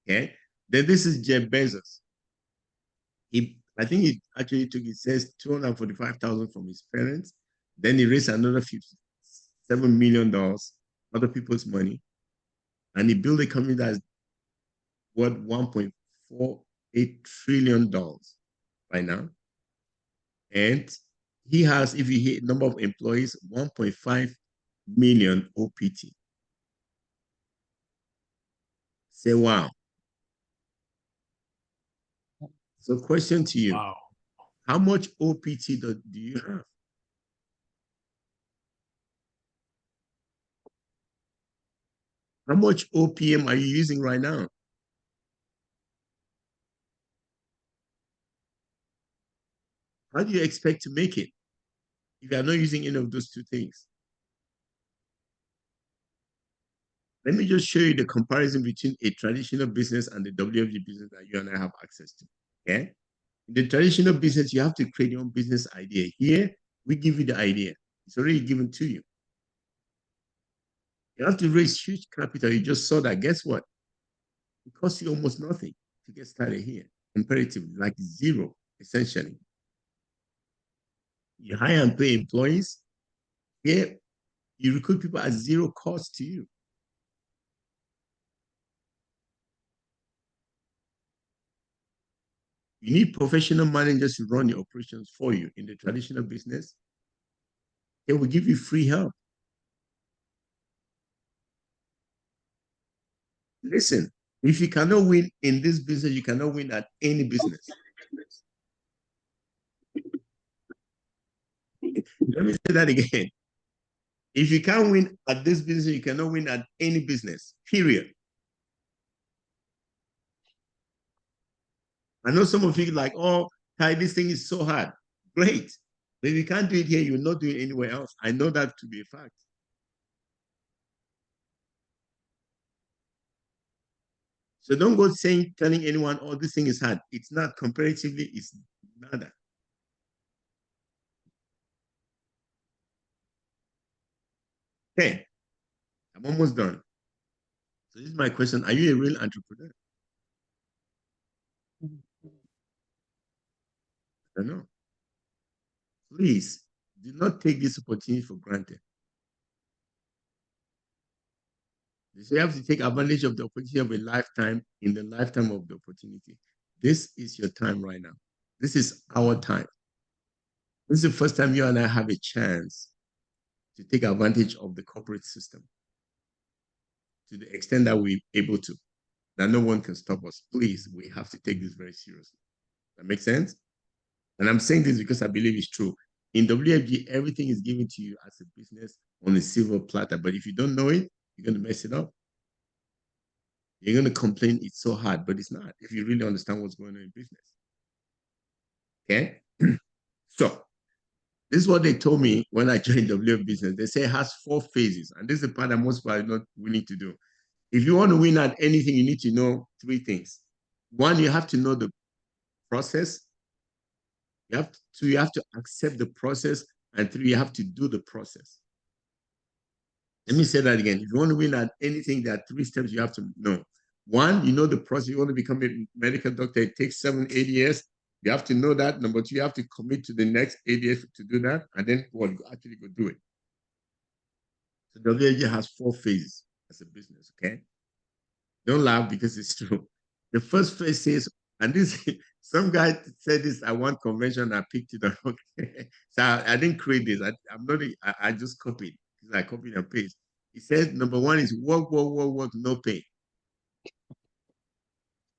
Okay. Then this is Jeff Bezos. I think he actually it says 245,000 from his parents. Then he raised another $57 million, other people's money. And he built a company that's worth $1.48 trillion right now. And he has, if you hit number of employees, 1.5 million OPT. Say, wow. So question to you. Wow. How much OPT do you have? How much OPM are you using right now? How do you expect to make it if you are not using any of those 2 things? Let me just show you the comparison between a traditional business and the WFG business that you and I have access to. Okay? In the traditional business, you have to create your own business idea. Here, we give you the idea. It's already given to you. You have to raise huge capital. You just saw that. Guess what? It costs you almost nothing to get started here, comparatively, like 0, essentially. You hire and pay employees. Here, you recruit people at 0 cost to you. You need professional managers to run your operations for you. In the traditional business, they will give you free help. Listen, if you cannot win in this business, you cannot win at any business. Let me say that again. If you can't win at this business, you cannot win at any business, period. I know some of you like, oh, Ty, this thing is so hard. Great. But if you can't do it here, you'll not do it anywhere else. I know that to be a fact. So don't go telling anyone, oh, this thing is hard. It's not. Comparatively, it's nada. Okay, I'm almost done. So this is my question. Are you a real entrepreneur? I don't know. Please do not take this opportunity for granted. So you have to take advantage of the opportunity of a lifetime in the lifetime of the opportunity. This is your time right now. This is our time. This is the first time you and I have a chance to take advantage of the corporate system to the extent that we're able to, that no one can stop us. Please, we have to take this very seriously. That makes sense? And I'm saying this because I believe it's true. In WFG, everything is given to you as a business on a silver platter. But if you don't know it, you're going to mess it up. You're going to complain it's so hard, but it's not, if you really understand what's going on in business. Okay? So, this is what they told me when I joined WF Business. They say it has 4 phases. And this is the part that most people are not willing to do. If you want to win at anything, you need to know 3 things. 1, you have to know the process. You have to accept the process. And 3, you have to do the process. Let me say that again. If you want to win at anything, there are 3 steps you have to know. 1, you know the process. You want to become a medical doctor. It takes 7, 8 years. You have to know that. Number 2, you have to commit to the next 8 years to do that. And then actually go do it. So WFG has 4 phases as a business, okay? Don't laugh because it's true. The first phase says, and this, some guy said this at one convention, I picked it up. Okay. So I didn't create this. I just copied. I copied and paste. It says number 1 is work, no pay.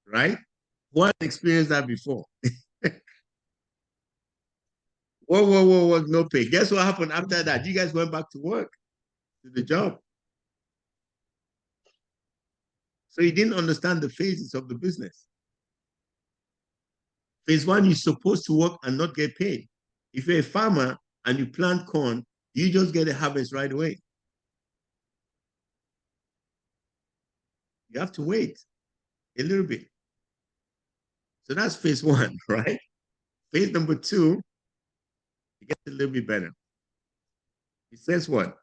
Right? Who has experienced that before? Work, no pay. Guess what happened after that? You guys went back to work, to the job. So you didn't understand the phases of the business. Phase 1, you're supposed to work and not get paid. If you're a farmer and you plant corn, you just get a harvest right away. You have to wait a little bit. So that's phase 1, right? Phase number 2, it gets a little bit better. It says what?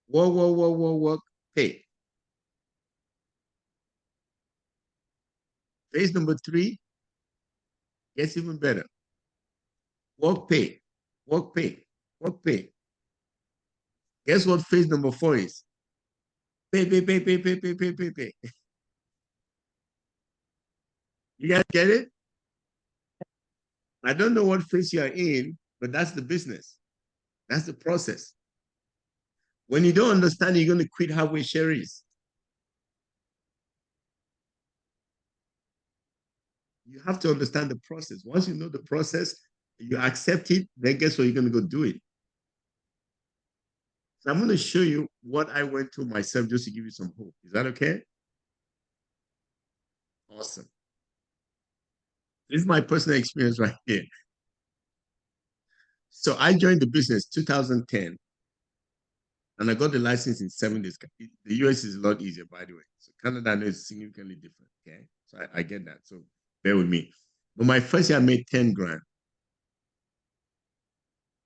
Work, pay. Phase number 3 gets even better. Work, pay. Guess what phase number 4 is? Pay. You guys get it? I don't know what phase you are in, but that's the business. That's the process. When you don't understand, you're going to quit halfway, Sherry's. You have to understand the process. Once you know the process, you accept it, then guess what? You're going to go do it. So I'm going to show you what I went through myself just to give you some hope. Is that okay? Awesome. This is my personal experience right here. So I joined the business 2010, and I got the license in 7 days. The US is a lot easier, by the way. So Canada is significantly different, okay? So I get that, so bear with me. But my first year, I made 10 grand.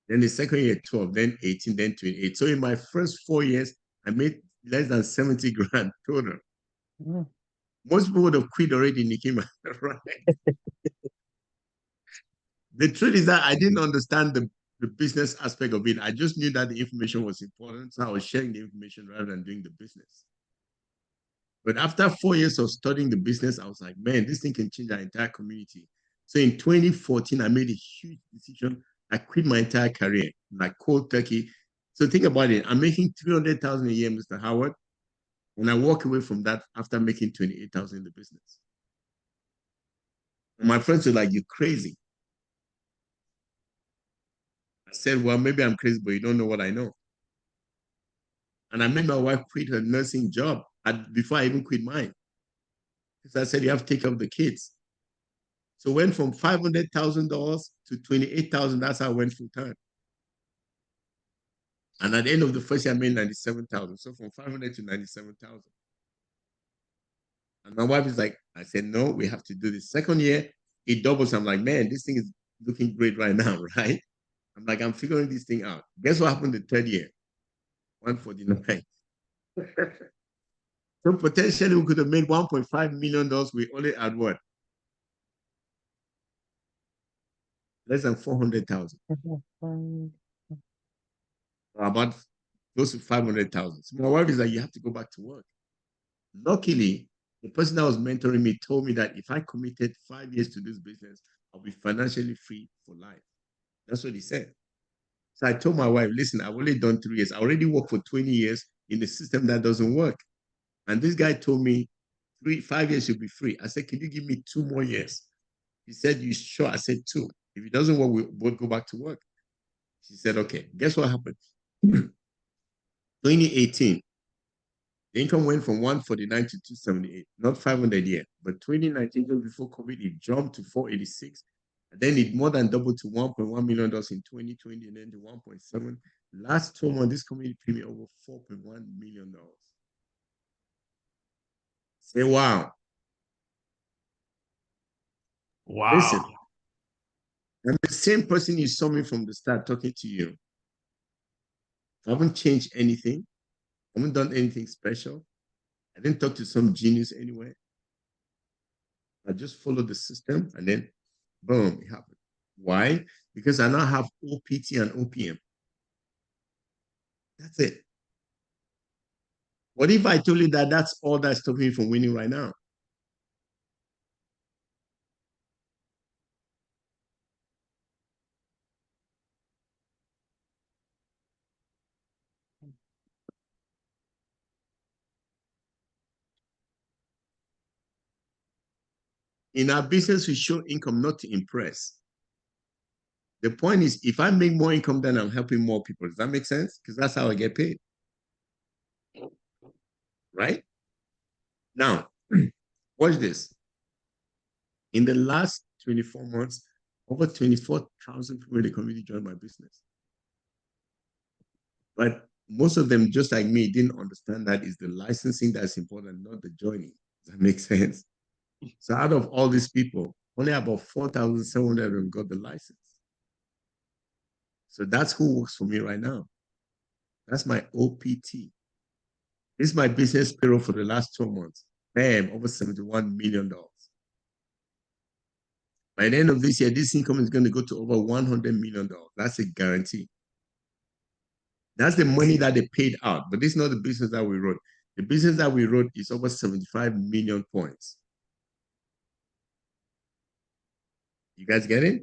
Then the second year, 12, then 18, then 28. So in my first 4 years, I made less than 70 grand total. Mm. Most people would have quit already, Nikima, right? The truth is that I didn't understand the business aspect of it. I just knew that the information was important, so I was sharing the information rather than doing the business. But after 4 years of studying the business, I was like, man, this thing can change our entire community. So in 2014, I made a huge decision. I quit my entire career, like cold turkey. So think about it. I'm making 300,000 a year, Mr. Howard, and I walk away from that after making 28,000 in the business. And my friends were like, "You're crazy." I said, "Well, maybe I'm crazy, but you don't know what I know." And I made my wife quit her nursing job before I even quit mine. Because I said, "You have to take care of the kids." So went from $500,000 to 28,000. That's how I went full time. And at the end of the first year, I made 97,000. So from 500 to 97,000. And my wife is like, I said, "No, we have to do this." Second year, it doubles. I'm like, "Man, this thing is looking great right now," right? I'm like, I'm figuring this thing out. Guess what happened the third year? 149. So potentially we could have made $1.5 million. We only had what? Less than 400,000. About close to 500,000. So my wife is like, "You have to go back to work." Luckily, the person that was mentoring me told me that if I committed 5 years to this business, I'll be financially free for life. That's what he said. So I told my wife, "Listen, I've only done 3 years. I already worked for 20 years in a system that doesn't work." And this guy told me 5 years you'll be free. I said, "Can you give me 2 more years?" He said, "You sure?" I said, 2. If it doesn't work, we'll both go back to work. She said, "Okay." Guess what happened? 2018, the income went from 149 to 278, not 500 yet. But 2019, just before COVID, it jumped to 486. And then it more than doubled to $1.1 million in 2020, and then to 1.7. Last 2 months, this company paid me over $4.1 million. Say, wow. Wow. Listen, I'm the same person you saw me from the start talking to you. I haven't changed anything. I haven't done anything special. I didn't talk to some genius anyway. I just followed the system, and then boom, it happened. Why? Because I now have OPT and OPM. That's it. What if I told you that that's all that's stopping me from winning right now? In our business, we show income not to impress. The point is, if I make more income, then I'm helping more people. Does that make sense? Because that's how I get paid. Right? Now, watch this. In the last 24 months, over 24,000 people in the community joined my business. But most of them, just like me, didn't understand that it's the licensing that's important, not the joining. Does that make sense? So out of all these people, only about 4,700 of them got the license. So that's who works for me right now. That's my OPT. This is my business payroll for the last 12 months. Bam, over $71 million. By the end of this year, this income is going to go to over $100 million. That's a guarantee. That's the money that they paid out, but this is not the business that we wrote. The business that we wrote is over 75 million points. You guys get it?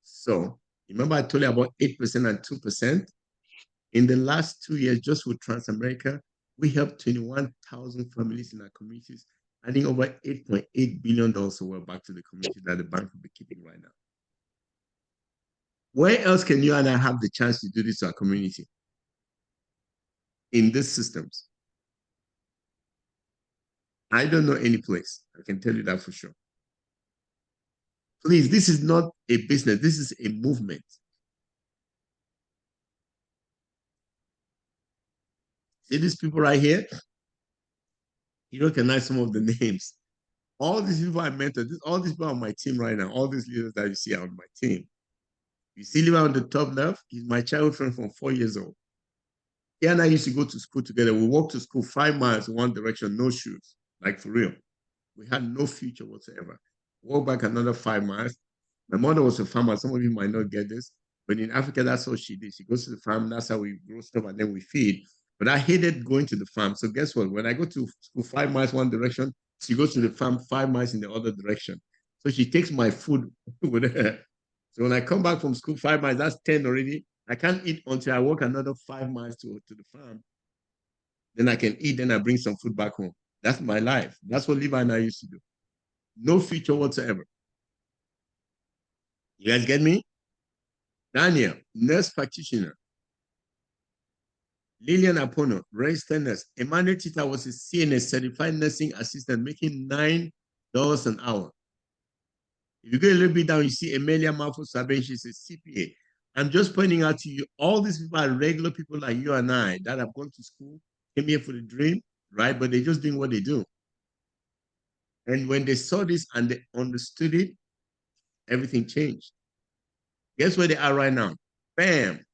So remember I told you about 8% and 2%? In the last 2 years, just with Transamerica, we helped 21,000 families in our communities, adding over $8.8 billion back to the community that the bank will be keeping right now. Where else can you and I have the chance to do this to our community? In these systems. I don't know any place. I can tell you that for sure. Please, this is not a business. This is a movement. See these people right here? You recognize some of the names. All these people I mentored, all these people on my team right now, all these leaders that you see on my team. You see Levi on the top left? He's my childhood friend from 4 years old. He and I used to go to school together. We walked to school 5 miles in one direction, no shoes, like for real. We had no future whatsoever. Walk back another 5 miles. My mother was a farmer. Some of you might not get this, but in Africa, that's what she did. She goes to the farm. That's how we grow stuff, and then we feed. But I hated going to the farm. So guess what? When I go to school 5 miles one direction, She goes to the farm 5 miles in the other direction. So she takes my food with her. So when I come back from school, 5 miles, that's 10 already. I can't eat until I walk another 5 miles to the farm. Then I can eat, then I bring some food back home. That's my life. That's what Levi and I used to do. No future whatsoever. You guys get me? Daniel, nurse practitioner. Lillian Apono, registered nurse. Emmanuel Tita was a CNS, certified nursing assistant, making $9 an hour. If you go a little bit down, you see Emilia Mafo Saben, she's a CPA. I'm just pointing out to you, all these people are regular people like you and I that have gone to school, came here for the dream, right? But they're just doing what they do. And when they saw this and they understood it, everything changed. Guess where they are right now? Bam.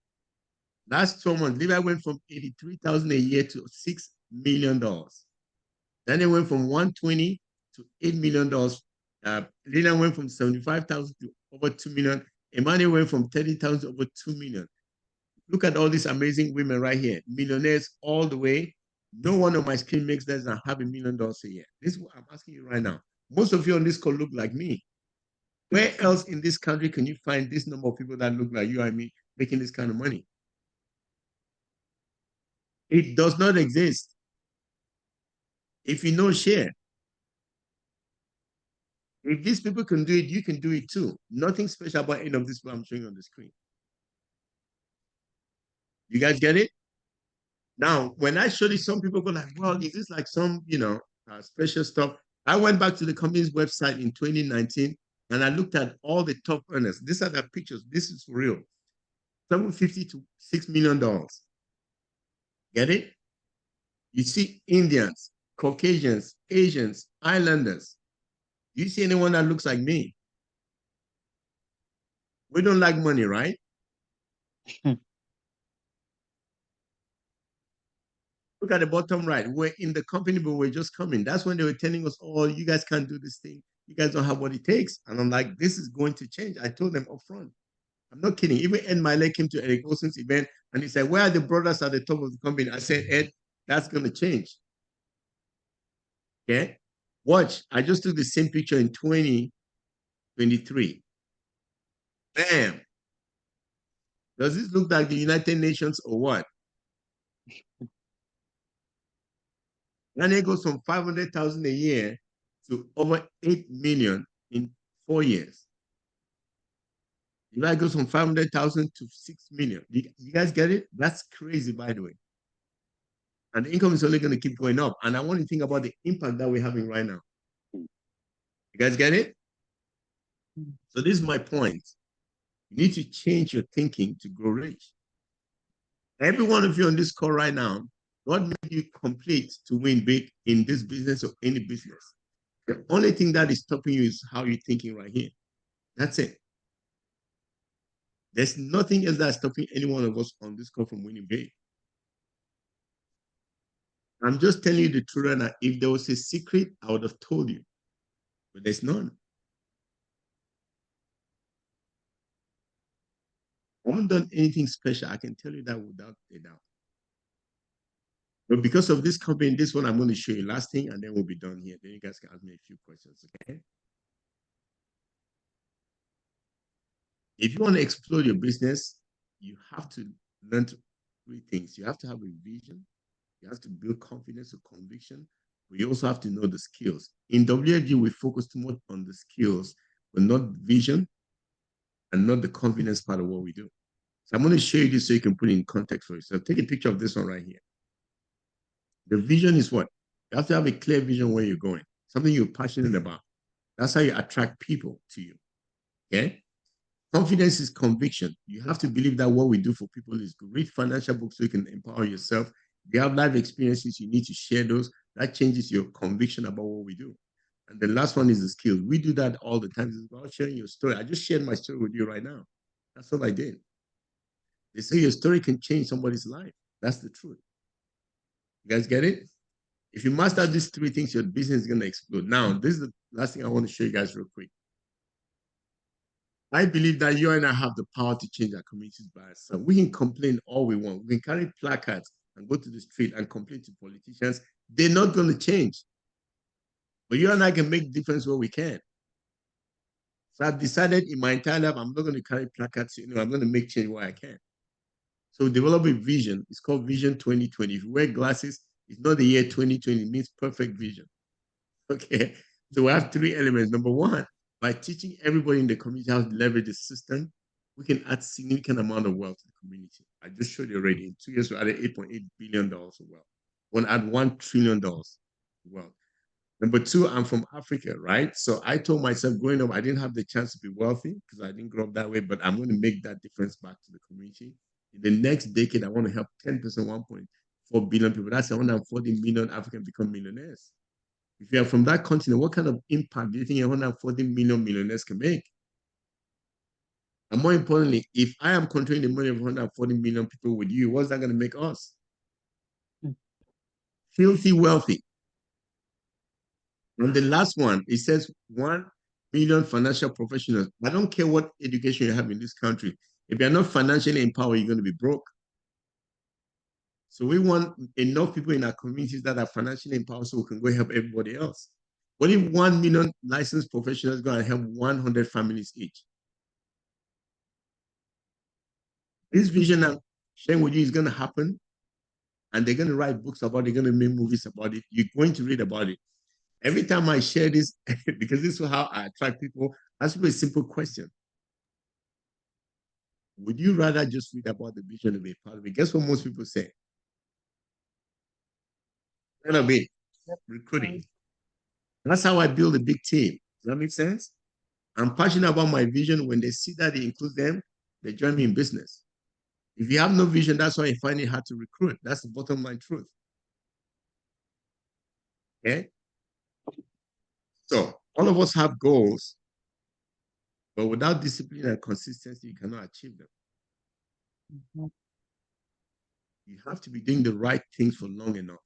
Last 12 months, Levi went from $83,000 a year to $6 million. Then they went from 120 to $8 million. Lina went from 75,000 to over 2 million. Emmanuel went from 30,000 to over 2 million. Look at all these amazing women right here, millionaires all the way. No one on my screen makes less than $500,000 a year. This is what I'm asking you right now. Most of you on this call look like me. Where else in this country can you find this number of people that look like you and me making this kind of money? It does not exist. If you know, share. If these people can do it, you can do it too. Nothing special about any of this what I'm showing on the screen. You guys get it? Now, when I showed it, some people go like, well, is this like some, special stuff? I went back to the company's website in 2019 and I looked at all the top earners. These are the pictures. This is for real. $750 to $6 million. Get it? You see Indians, Caucasians, Asians, Islanders. Do you see anyone that looks like me? We don't like money, right? Look at the bottom right. We're in the company, but we're just coming. That's when they were telling us, oh, you guys can't do this thing. You guys don't have what it takes. And I'm like, this is going to change. I told them up front. I'm not kidding. Even Ed Miley came to Eric Olson's event and he said, where are the brothers at the top of the company? I said, Ed, that's going to change. Okay? Watch. I just took the same picture in 2023. Bam. Does this look like the United Nations or what? And it goes from 500,000 a year to over 8 million in 4 years. If I goes from 500,000 to 6 million, you guys get it? That's crazy, by the way. And the income is only going to keep going up. And I want you to think about the impact that we're having right now. You guys get it? So this is my point. You need to change your thinking to grow rich. Every one of you on this call right now, God made you complete to win big in this business or any business. The only thing that is stopping you is how you're thinking right here. That's it. There's nothing else that's stopping any one of us on this call from winning big. I'm just telling you the truth right now. If there was a secret, I would have told you. But there's none. I haven't done anything special. I can tell you that without a doubt. But because of this company, this one I'm going to show you last thing, and then we'll be done here. Then you guys can ask me a few questions, okay? If you want to explode your business, you have to learn three things. You have to have a vision. You have to build confidence or conviction. But you also have to know the skills. In WFG, we focus too much on the skills, but not vision and not the confidence part of what we do. So I'm going to show you this so you can put it in context for yourself. Take a picture of this one right here. The vision is what? You have to have a clear vision where you're going, something you're passionate about. That's how you attract people to you, okay? Confidence is conviction. You have to believe that what we do for people is good. Read financial books so you can empower yourself. If you have life experiences, you need to share those. That changes your conviction about what we do. And the last one is the skills. We do that all the time. It's about sharing your story. I just shared my story with you right now. That's all I did. They say your story can change somebody's life. That's the truth. You guys get it? If you master these three things, your business is going to explode. Now, this is the last thing I want to show you guys real quick. I believe that you and I have the power to change our communities by ourselves. We can complain all we want. We can carry placards and go to the street and complain to politicians. They're not going to change. But you and I can make difference where we can. So I've decided in my entire life, I'm not going to carry placards. I'm going to make change where I can. So develop a vision. It's called Vision 2020. If you wear glasses, it's not the year 2020. It means perfect vision. Okay. So we have 3 elements. Number 1, by teaching everybody in the community how to leverage the system, we can add significant amount of wealth to the community. I just showed you already. In 2 years, we added $8.8 billion of wealth. We want to add $1 trillion of wealth. Number 2, I'm from Africa, right? So I told myself growing up, I didn't have the chance to be wealthy because I didn't grow up that way, but I'm going to make that difference back to the community. In the next decade, I want to help 10%, 1.4 billion people. That's 140 million Africans become millionaires. If you are from that continent, what kind of impact do you think 140 million millionaires can make? And more importantly, if I am controlling the money of 140 million people with you, what's that going to make us? Filthy wealthy. And the last one, it says 1 million financial professionals. I don't care what education you have in this country. If you're not financially empowered, you're going to be broke. So we want enough people in our communities that are financially empowered so we can go help everybody else. What if 1 million licensed professionals go and help 100 families each? This vision I'm sharing with you is going to happen, and they're going to write books about it, they're going to make movies about it. You're going to read about it. Every time I share this, because this is how I attract people, ask people a simple question. Would you rather just read about the vision and be a part of it? Guess what most people say? Gonna be recruiting. That's how I build a big team. Does that make sense? I'm passionate about my vision. When they see that it includes them, they join me in business. If you have no vision, that's why you find it hard to recruit. That's the bottom line truth. Okay? So all of us have goals, but without discipline and consistency, you cannot achieve them. You have to be doing the right things for long enough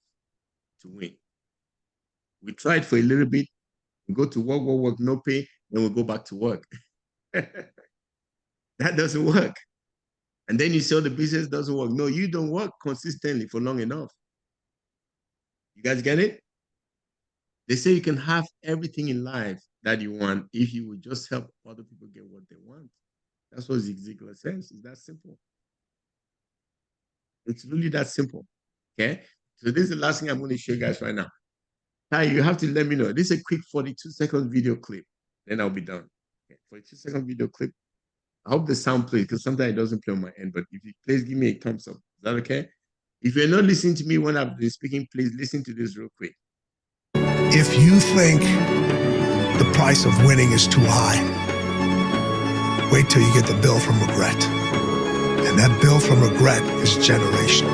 to win. We try it for a little bit, we go to work, no pay, then we go back to work. That doesn't work. And then you say, oh, the business doesn't work. No, you don't work consistently for long enough. You guys get it? They say you can have everything in life that you want if you would just help other people get what they want. That's what Zig Ziglar says. It's that simple. It's really that simple. Okay? So this is the last thing I'm going to show you guys right now. Ty, you have to let me know. This is a quick 42-second video clip. Then I'll be done. Okay, 42-second video clip. I hope the sound plays because sometimes it doesn't play on my end. But if it plays, give me a thumbs up. Is that okay? If you're not listening to me when I've been speaking, please listen to this real quick. If you think the price of winning is too high, wait till you get the bill from regret. And that bill from regret is generational.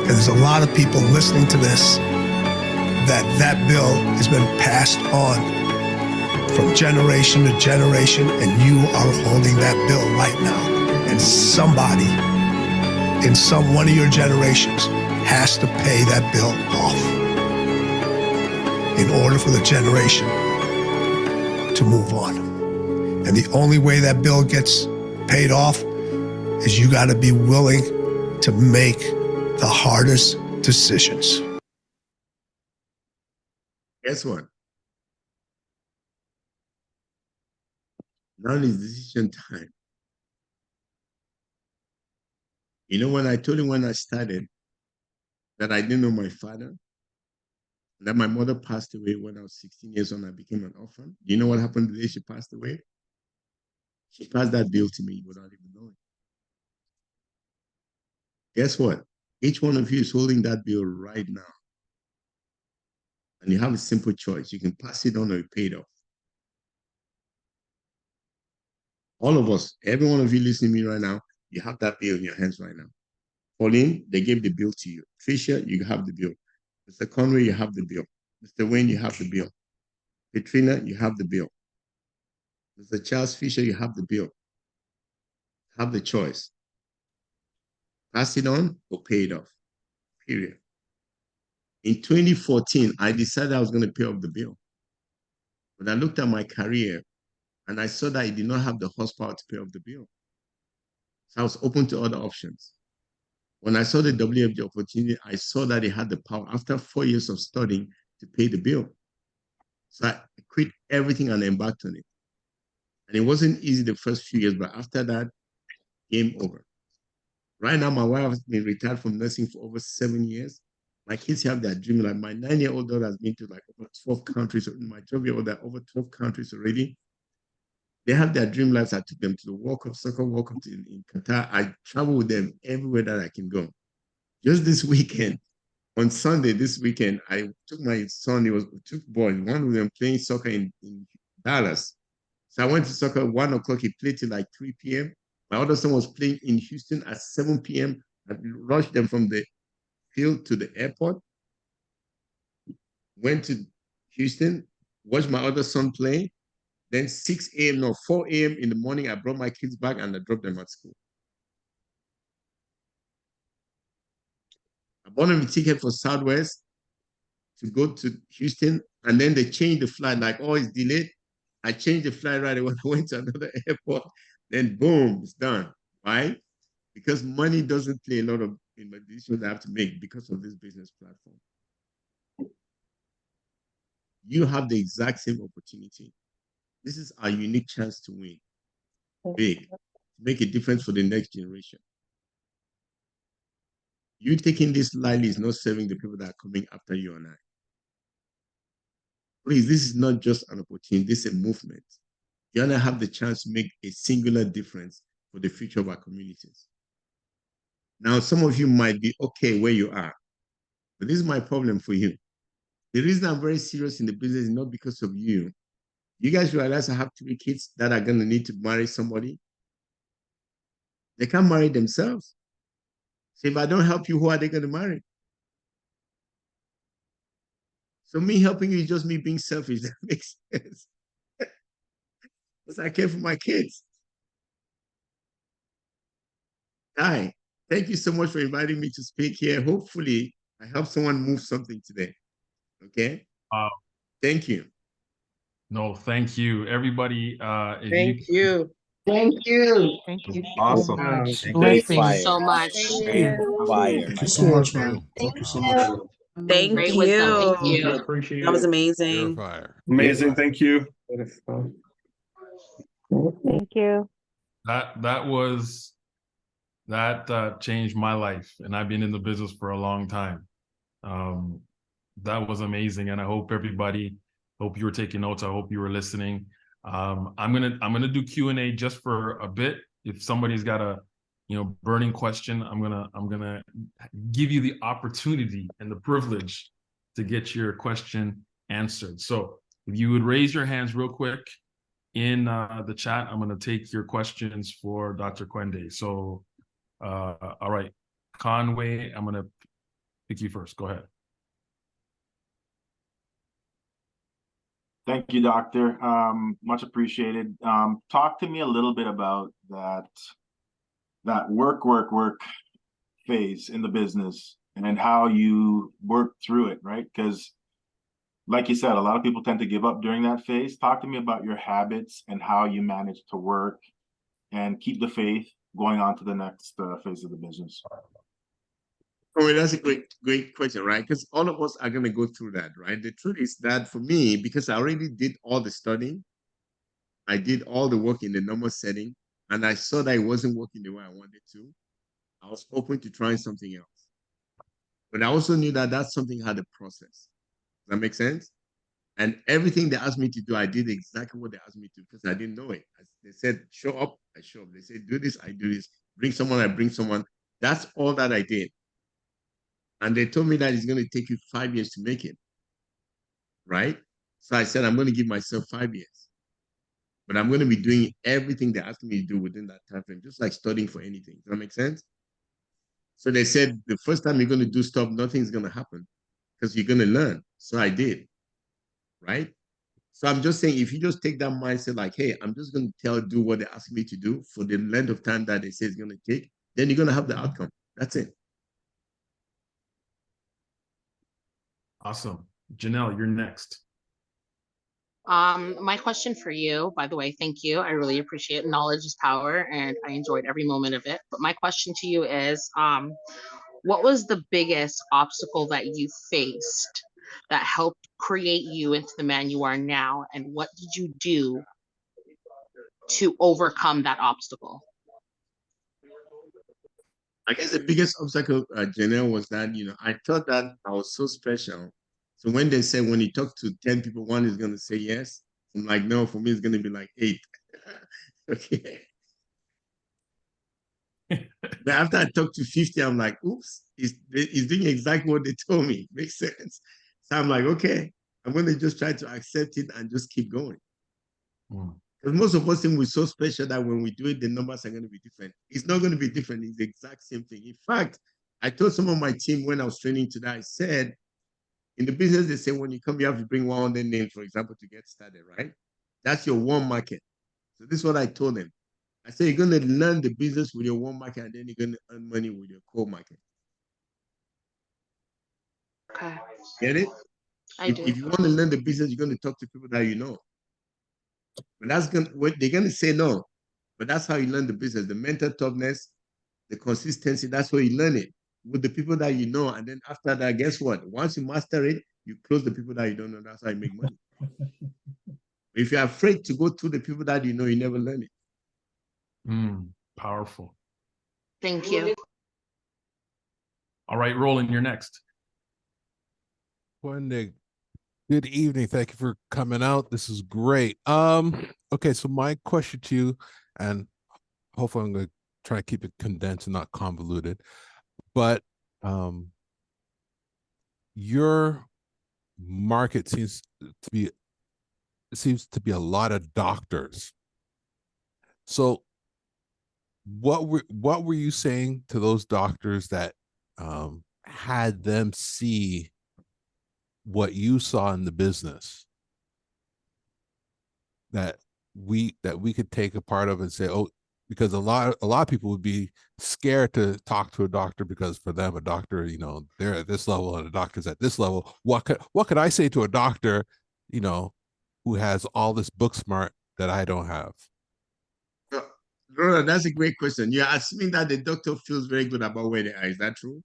And there's a lot of people listening to this that bill has been passed on from generation to generation, and you are holding that bill right now. And somebody in one of your generations has to pay that bill off in order for the generation to move on. And the only way that bill gets paid off is you got to be willing to make the hardest decisions. Guess what? Now is decision time. You know, when I told you when I started that I didn't know my father, that my mother passed away when I was 16 years old and I became an orphan. Do you know what happened the day she passed away? She passed that bill to me without even knowing. Guess what? Each one of you is holding that bill right now. And you have a simple choice. You can pass it on or pay it off. All of us, every one of you listening to me right now, you have that bill in your hands right now. Pauline, they gave the bill to you. Tricia, you have the bill. Mr. Conway, you have the bill. Mr. Wayne, you have the bill. Katrina, you have the bill. Mr. Charles Fisher, you have the bill. Have the choice. Pass it on or pay it off. Period. In 2014, I decided I was going to pay off the bill. But I looked at my career and I saw that I did not have the horsepower to pay off the bill. So I was open to other options. When I saw the WFG opportunity, I saw that it had the power after 4 years of studying to pay the bill. So I quit everything and embarked on it. And it wasn't easy the first few years, but after that, game over. Right now, my wife has been retired from nursing for over 7 years. My kids have their dream. Like my 9-year-old daughter has been to like over 12 countries. My 12-year-old are over 12 countries already. They have their dream lives. I took them to the World Cup, soccer World Cup in Qatar. I travel with them everywhere that I can go. Just this weekend, on Sunday, this weekend, I took my son, he was two boys, one of them playing soccer in Dallas. So I went to soccer at 1 o'clock. He played till like 3 p.m. My other son was playing in Houston at 7 p.m. I rushed them from the field to the airport, went to Houston, watched my other son play. Then 6 a.m., no, 4 a.m. in the morning, I brought my kids back and I dropped them at school. I bought them a ticket for Southwest to go to Houston, and then they changed the flight, like, oh, it's delayed. I changed the flight right away. I went to another airport, then boom, it's done, right? Because money doesn't play a lot of in the decisions I have to make because of this business platform. You have the exact same opportunity. This is our unique chance to win big, to make a difference for the next generation. You taking this lightly is not serving the people that are coming after you and I. Please, this is not just an opportunity, this is a movement. You and I have the chance to make a singular difference for the future of our communities. Now, some of you might be okay where you are, but this is my problem for you. The reason I'm very serious in the business is not because of you. You guys realize I have 3 kids that are going to need to marry somebody? They can't marry themselves. So if I don't help you, who are they going to marry? So me helping you is just me being selfish. That makes sense. Because I care for my kids. Hi, thank you so much for inviting me to speak here. Hopefully, I help someone move something today. Okay? Thank you. No, thank you. Everybody, Thank you. Thank you. Thank you so Awesome. much. Thank Thank you. you Blessings. so much. Thank you. Fire. Thank you so much, man. Thank you so much. Thank Great wisdom. Thank you. you. Appreciate That was it. amazing. You're fire. Amazing. Thank you. Thank you. That changed my life, and I've been in the business for a long time. That was amazing, and I hope everybody, hope you were taking notes. I hope you were listening. I'm gonna do Q&A just for a bit. If somebody's got a burning question, I'm gonna give you the opportunity and the privilege to get your question answered. So if you would raise your hands real quick in the chat, I'm gonna take your questions for Dr. Kwende. So all right, Conway, I'm gonna pick you first. Go ahead. Thank you, Doctor. Much appreciated. Talk to me a little bit about that work phase in the business and how you work through it, right? Because like you said, a lot of people tend to give up during that phase. Talk to me about your habits and how you manage to work and keep the faith going on to the next phase of the business. Oh, that's a great question, right? Because all of us are going to go through that, right? The truth is that for me, because I already did all the studying, I did all the work in the normal setting, and I saw that it wasn't working the way I wanted to. I was open to trying something else. But I also knew that that something had a process. Does that make sense? And everything they asked me to do, I did exactly what they asked me to because I didn't know it. They said, show up, I show up. They said, do this, I do this. Bring someone, I bring someone. That's all that I did. And they told me that it's going to take you 5 years to make it, right? So I said, I'm going to give myself 5 years. But I'm going to be doing everything they asked me to do within that time frame, just like studying for anything. Does that make sense? So they said, the first time you're going to do stuff, nothing's going to happen because you're going to learn. So I did, right? So I'm just saying, if you just take that mindset like, hey, I'm just going to do what they ask me to do for the length of time that they say it's going to take, then you're going to have the outcome. That's it. Awesome. Janelle, you're next. My question for you, by the way, thank you. I really appreciate it. Knowledge is power, and I enjoyed every moment of it. But my question to you is, what was the biggest obstacle that you faced that helped create you into the man you are now? And what did you do to overcome that obstacle? I guess the biggest obstacle, Janelle, was that, I thought that I was so special. So when they said, when you talk to 10 people, one is going to say yes, I'm like, no, for me, it's going to be like 8. Okay. But after I talked to 50, I'm like, oops, he's doing exactly what they told me. Makes sense. So I'm like, okay, I'm going to just try to accept it and just keep going. Because most of us think we're so special that when we do it, the numbers are going to be different. It's not going to be different. It's the exact same thing. In fact, I told some of my team when I was training today, I said, in the business, they say when you come, you have to bring 100 names, for example, to get started, right? That's your one market. So this is what I told them. I said, you're going to learn the business with your one market, and then you're going to earn money with your core market. Okay. Get it? I do. If you want to learn the business, you're going to talk to people that you know. But they're going to say no. But that's how you learn the business, the mental toughness, the consistency. That's where you learn it with the people that you know. And then after that, guess what? Once you master it, you close the people that you don't know. That's how you make money. If you're afraid to go to the people that you know, you never learn it. Powerful. Thank you. All right, Roland, you're next. Kwende, good evening. Thank you for coming out. This is great. Okay, so my question to you, and hopefully I'm going to try to keep it condensed and not convoluted, but your market seems to be a lot of doctors. So what were you saying to those doctors that had them see what you saw in the business that we could take a part of and say, oh, because a lot of people would be scared to talk to a doctor because for them a doctor, they're at this level and a doctor's at this level. What could I say to a doctor, who has all this book smart that I don't have? Roland, that's a great question. You're assuming that the doctor feels very good about where they are. Is that true?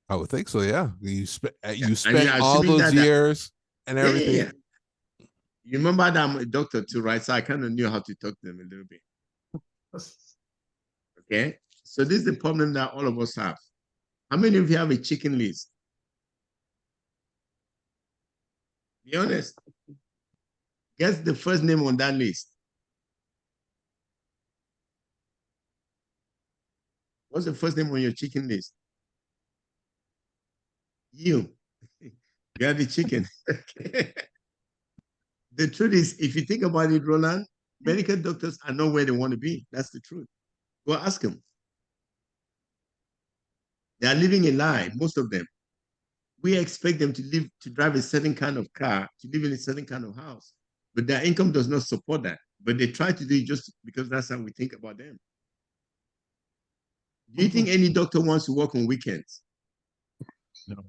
I would think so, yeah. You And spent you're all assuming those years and everything. Yeah. You remember that I'm a doctor too, right? So I kind of knew how to talk to them a little bit. Okay? So this is the problem that all of us have. How many of you have a chicken list? Be honest. Guess the first name on that list. What's the first name on your chicken list? You. You are the chicken. The truth is, if you think about it, Roland, medical doctors are not where they want to be. That's the truth. Go ask them. They are living a lie, most of them. We expect them to drive a certain kind of car, to live in a certain kind of house. But their income does not support that. But they try to do it just because that's how we think about them. Do you think any doctor wants to work on weekends? No.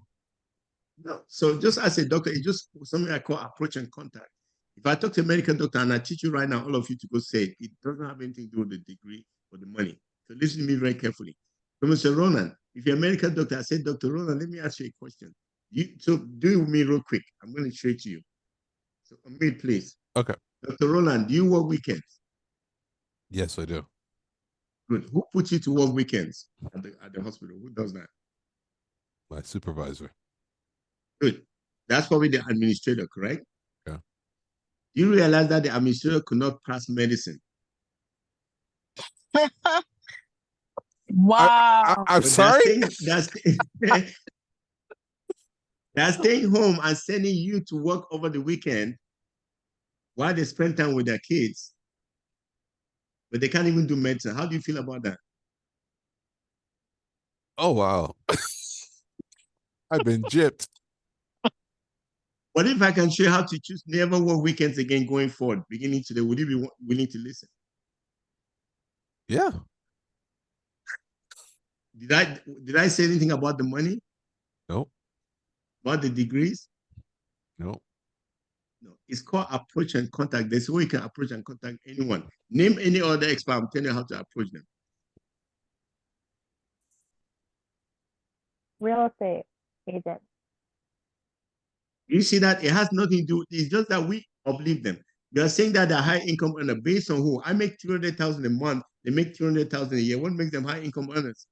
No. So just as a doctor, it's just something I call approach and contact. If I talk to a medical doctor and I teach you right now, all of you to go say it doesn't have anything to do with the degree or the money. So listen to me very carefully. So Mr. Roland, if you're a medical doctor, I said, Dr. Roland, let me ask you a question. So do it with me real quick. I'm going to show it to you. So Amit, please. Okay. Dr. Roland, do you work weekends? Yes, I do. Good. Who puts you to work weekends at the hospital? Who does that? My supervisor. Good. That's probably the administrator, correct? Yeah. Do you realize that the administrator could not pass medicine? Wow. I'm sorry? They're staying home and sending you to work over the weekend while they spend time with their kids, but they can't even do medicine. How do you feel about that? Oh, wow. I've been gypped. What if I can show you how to choose never work weekends again going forward, beginning today? Would you be willing to listen? Yeah. Did I say anything about the money? No. About the degrees? No. No. It's called approach and contact. There's a way you can approach and contact anyone. Name any other expert. I'm telling you how to approach them. Real estate agent. You see that it has nothing to do. It's just that we uplift them. You are saying that they're high income earner based on who? I make 200,000 a month. They make 200,000 a year. What makes them high income earners?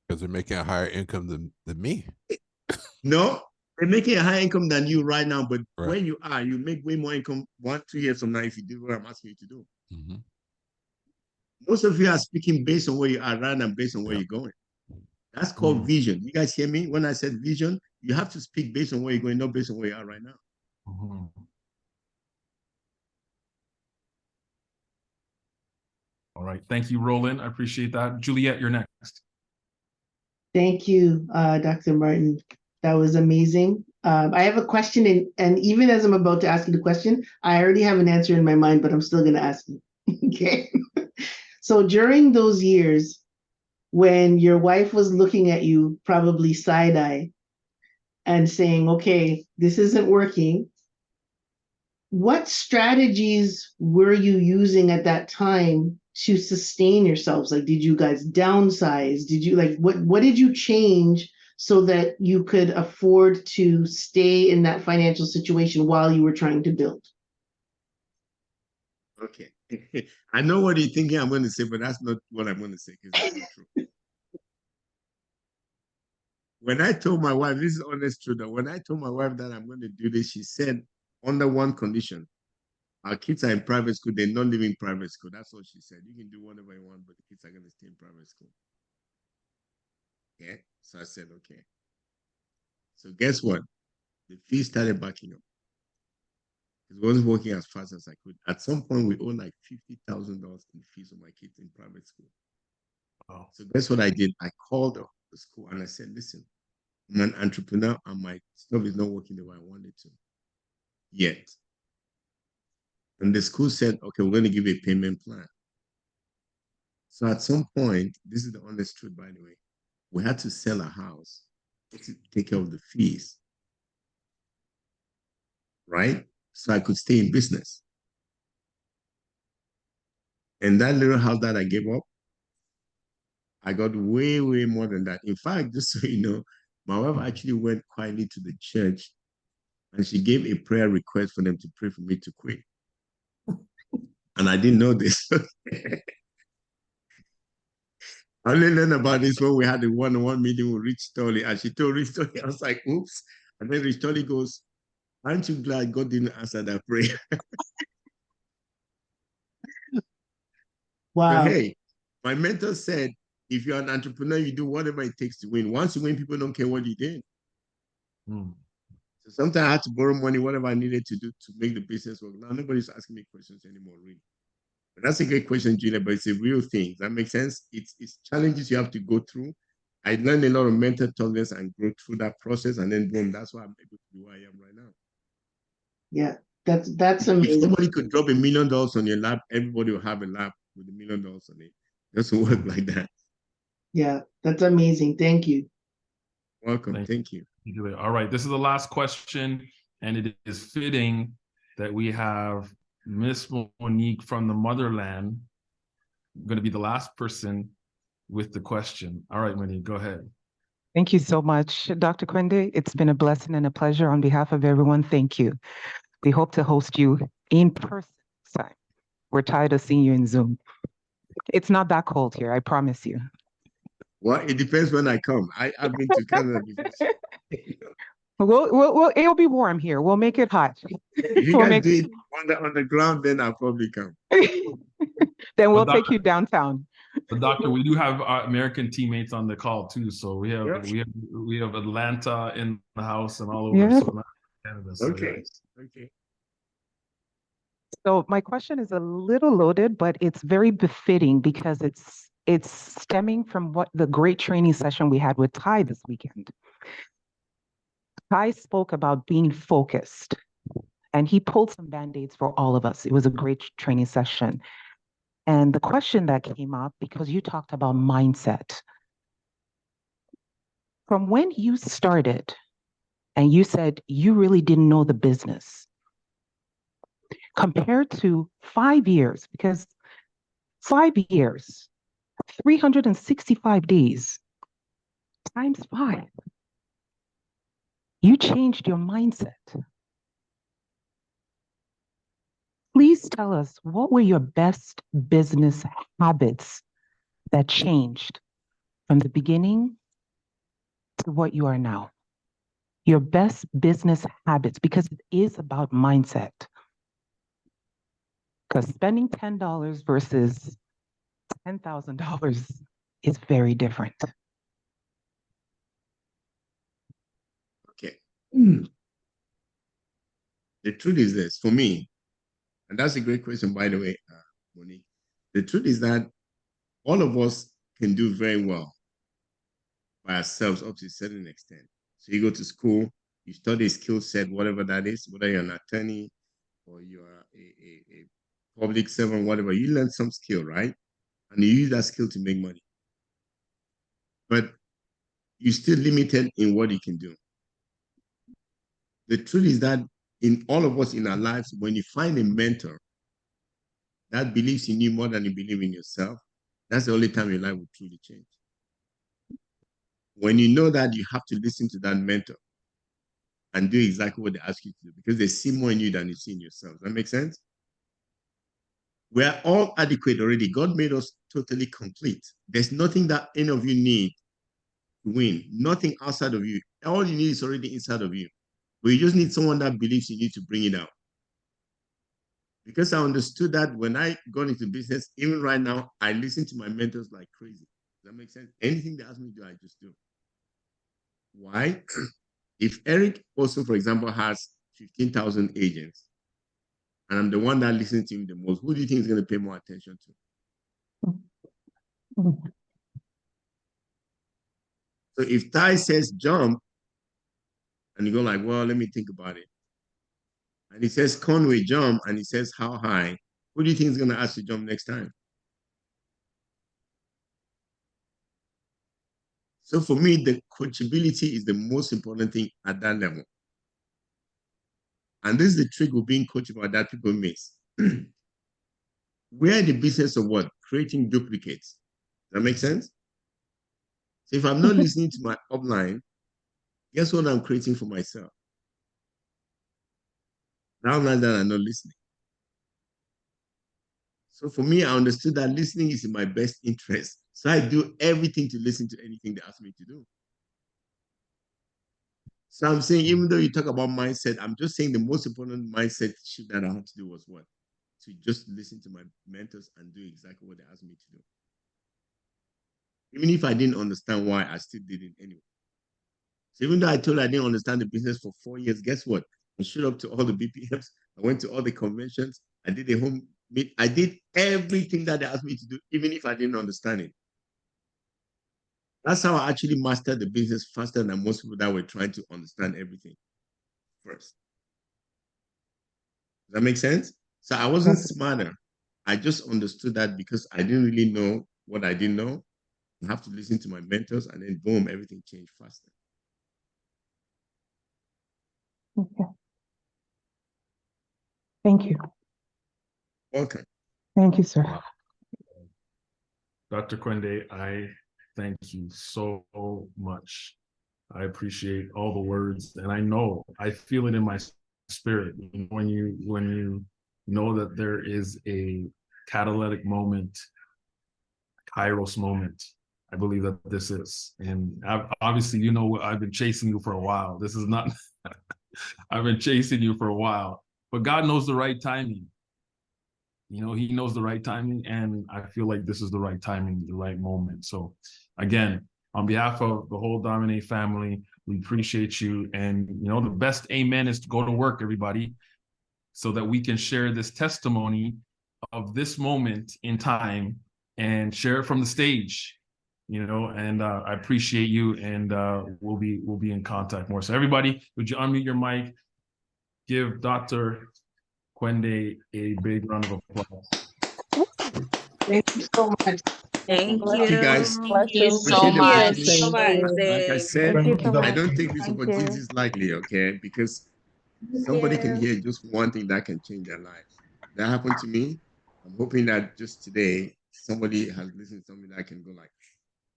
Because they're making a higher income than me. No, they're making a higher income than you right now. But Right. where you are, you make way more income 1-2 years from now if you do what I'm asking you to do. Mm-hmm. Most of you are speaking based on where you are right now, based on where you're going. That's called vision. You guys hear me? When I said vision, you have to speak based on where you're going, not based on where you are right now. All right. Thank you, Roland. I appreciate that. Juliet, you're next. Thank you, Dr. Martin. That was amazing. I have a question, and even as I'm about to ask you the question, I already have an answer in my mind, but I'm still going to ask you. Okay. So during those years when your wife was looking at you, probably side-eye, and saying, okay, this isn't working, what strategies were you using at that time to sustain yourselves? Like, did you guys downsize? Did you what did you change so that you could afford to stay in that financial situation while you were trying to build? Okay. I know what you're thinking I'm going to say, but that's not what I'm going to say because it's not true. When I told my wife, this is honest truth, that when I told my wife that I'm going to do this, she said, under one condition, our kids are in private school, they're not living private school. That's all she said. You can do whatever you want, but the kids are going to stay in private school. Yeah. So I said, okay. So guess what? The fees started backing up. It wasn't working as fast as I could. At some point, we owe like $50,000 in fees of my kids in private school. Wow. So guess what I did? I called the school and I said, listen, I'm an entrepreneur and my stuff is not working the way I wanted to yet. And the school said, okay, we're going to give you a payment plan. So at some point, this is the honest truth, by the way, we had to sell a house to take care of the fees, right? So I could stay in business. And that little house that I gave up, I got way, way more than that. In fact, just so you know, my wife actually went quietly to the church and she gave a prayer request for them to pray for me to quit. And I didn't know this. I only learned about this when we had a one-on-one meeting with Rich Tolley, and she told Rich Tolley, I was like, oops. And then Rich Tolley goes, aren't you glad God didn't answer that prayer? Wow. So, hey, my mentor said, if you're an entrepreneur, you do whatever it takes to win. Once you win, people don't care what you did. So sometimes I had to borrow money, whatever I needed to do to make the business work. Now nobody's asking me questions anymore, really. But that's a great question, Julia, but it's a real thing. Does that make sense? It's challenges you have to go through. I learned a lot of mental toughness and grow through that process, and then boom, that's why I'm able to be where I am right now. Yeah, that's amazing. If somebody could drop $1 million on your lap, everybody will have a lap with $1 million on it. It doesn't work like that. Yeah, that's amazing. Thank you. Welcome. Thank you. All right. This is the last question, and it is fitting that we have Miss Monique from the motherland going to be the last person with the question. All right, Monique, go ahead. Thank you so much, Dr. Kwende. It's been a blessing and a pleasure. On behalf of everyone, thank you. We hope to host you in person next time. We're tired of seeing you in Zoom. It's not that cold here, I promise you. Well, it depends when I come. I've been to Canada before. It'll be warm here. We'll make it hot. If you guys do it on the ground, then I'll probably come. Then we'll take you downtown. But doctor, we do have our American teammates on the call too. So we have Atlanta in the house and all over. Yeah. So Canada, so okay. Okay. So my question is a little loaded, but it's very befitting because it's stemming from what the great training session we had with Ty this weekend. Ty spoke about being focused, and he pulled some band-aids for all of us. It was a great training session. And the question that came up, because you talked about mindset, from when you started and you said you really didn't know the business, compared to 5 years, because 5 years, 365 days times 5. You changed your mindset. Please tell us, what were your best business habits that changed from the beginning to what you are now? Your best business habits, because it is about mindset. Because spending $10 versus $10,000 is very different. Okay. The truth is this, for me, and that's a great question, by the way, Monique. The truth is that all of us can do very well by ourselves up to a certain extent. So you go to school, you study a skill set, whatever that is, whether you're an attorney or you're a public servant, whatever, you learn some skill, right? And you use that skill to make money. But you're still limited in what you can do. The truth is that in all of us in our lives, when you find a mentor that believes in you more than you believe in yourself, that's the only time your life will truly change. When you know that, you have to listen to that mentor and do exactly what they ask you to do, because they see more in you than you see in yourself. Does that make sense? We are all adequate already. God made us totally complete. There's nothing that any of you need to win. Nothing outside of you. All you need is already inside of you. But you just need someone that believes in you to bring it out. Because I understood that when I got into business, even right now, I listen to my mentors like crazy. Does that make sense? Anything they ask me to do, I just do. Why? If Eric also, for example, has 15,000 agents, and I'm the one that listens to him the most, who do you think is going to pay more attention to? So if Ty says jump, and you go like, well, let me think about it. And he says Conway jump, and he says how high, who do you think is going to ask to jump next time? So for me, the coachability is the most important thing at that level. And this is the trick of being coachable that people miss. We're in the business of what? Creating duplicates. Does that make sense? So if I'm not listening to my upline, guess what I'm creating for myself? Downline that I'm not listening. So for me, I understood that listening is in my best interest. So I do everything to listen to anything they ask me to do. So I'm saying, even though you talk about mindset, I'm just saying the most important mindset shift that I had to do was what? To just listen to my mentors and do exactly what they asked me to do. Even if I didn't understand why, I still did it anyway. So even though I told you I didn't understand the business for 4 years, guess what? I showed up to all the BPMs. I went to all the conventions. I did a home meet. I did everything that they asked me to do, even if I didn't understand it. That's how I actually mastered the business faster than most people that were trying to understand everything first. Does that make sense? So I wasn't smarter. I just understood that because I didn't really know what I didn't know. I have to listen to my mentors, and then boom, everything changed faster. Okay. Thank you. Okay. Thank you, sir. Dr. Kwende, I thank you so much. I appreciate all the words, and I know, I feel it in my spirit when you know that there is a catalytic moment, Kairos moment. I believe that this is, and obviously, you know, I've been chasing you for a while. This is not, I've been chasing you for a while, but God knows the right timing. You know, he knows the right timing, and I feel like this is the right timing, the right moment. So again, on behalf of the whole Dominate family, we appreciate you. And, you know, the best amen is to go to work, everybody, so that we can share this testimony of this moment in time and share it from the stage, you know, and I appreciate you, and we'll be in contact more. So everybody, would you unmute your mic? Give Dr. Kwende a big round of applause. Thank you so much. Thank Thank you, guys. Thank you so Appreciate the much. opportunity. Like I said, Thank you so I much. don't take this Thank opportunity you. lightly, okay? Because somebody can hear just one thing that can change their lives. That happened to me. I'm hoping that just today somebody has listened to something that can go like,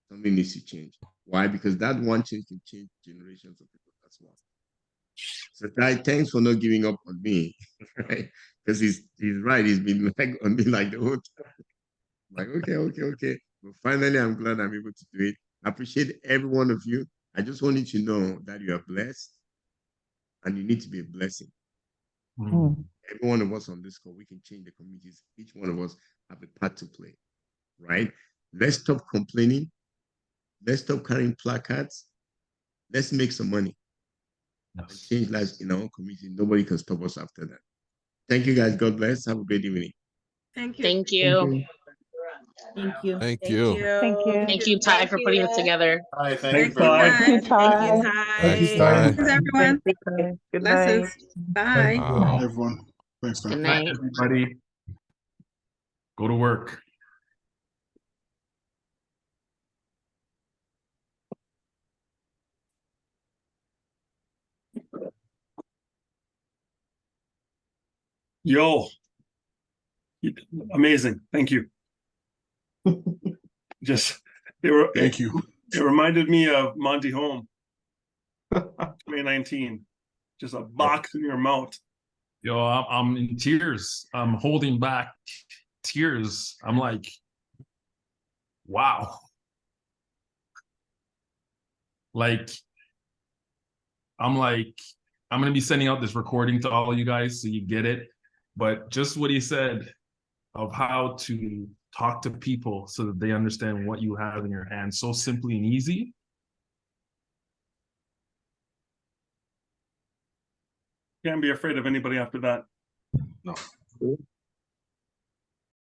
something needs to change. Why? Because that one change can change generations of people. That's why. So Ty, thanks for not giving up on me, right? Because he's right. He's been like on me like the whole time. Like, okay. But finally, I'm glad I'm able to do it. I appreciate every one of you. I just want you to know that you are blessed and you need to be a blessing. Every one of us on this call, we can change the communities. Each one of us have a part to play, right? Let's stop complaining. Let's stop carrying placards. Let's make some money and change lives in our own community. Nobody can stop us after that. Thank you, guys. God bless. Have a great evening. Thank you. Thank you. Thank you. Thank you, Ty, for putting it together. Hi, Thanks, very much. Ty. Thank you, Ty. Thank you, Ty. Thanks, everyone. Good night. Thank you, Wow. everyone. Thanks, Good man. night. Everybody, go to work. Yo, amazing. Thank you. Just Thank you. It reminded me of Monty Home, 2019. Just a box in your mouth. Yo, I'm in tears. I'm holding back tears. I'm like, wow. Like, I'm going to be sending out this recording to all of you guys so you get it. But just what he said of how to talk to people so that they understand what you have in your hands so simply and easy. Can't be afraid of anybody after that. No.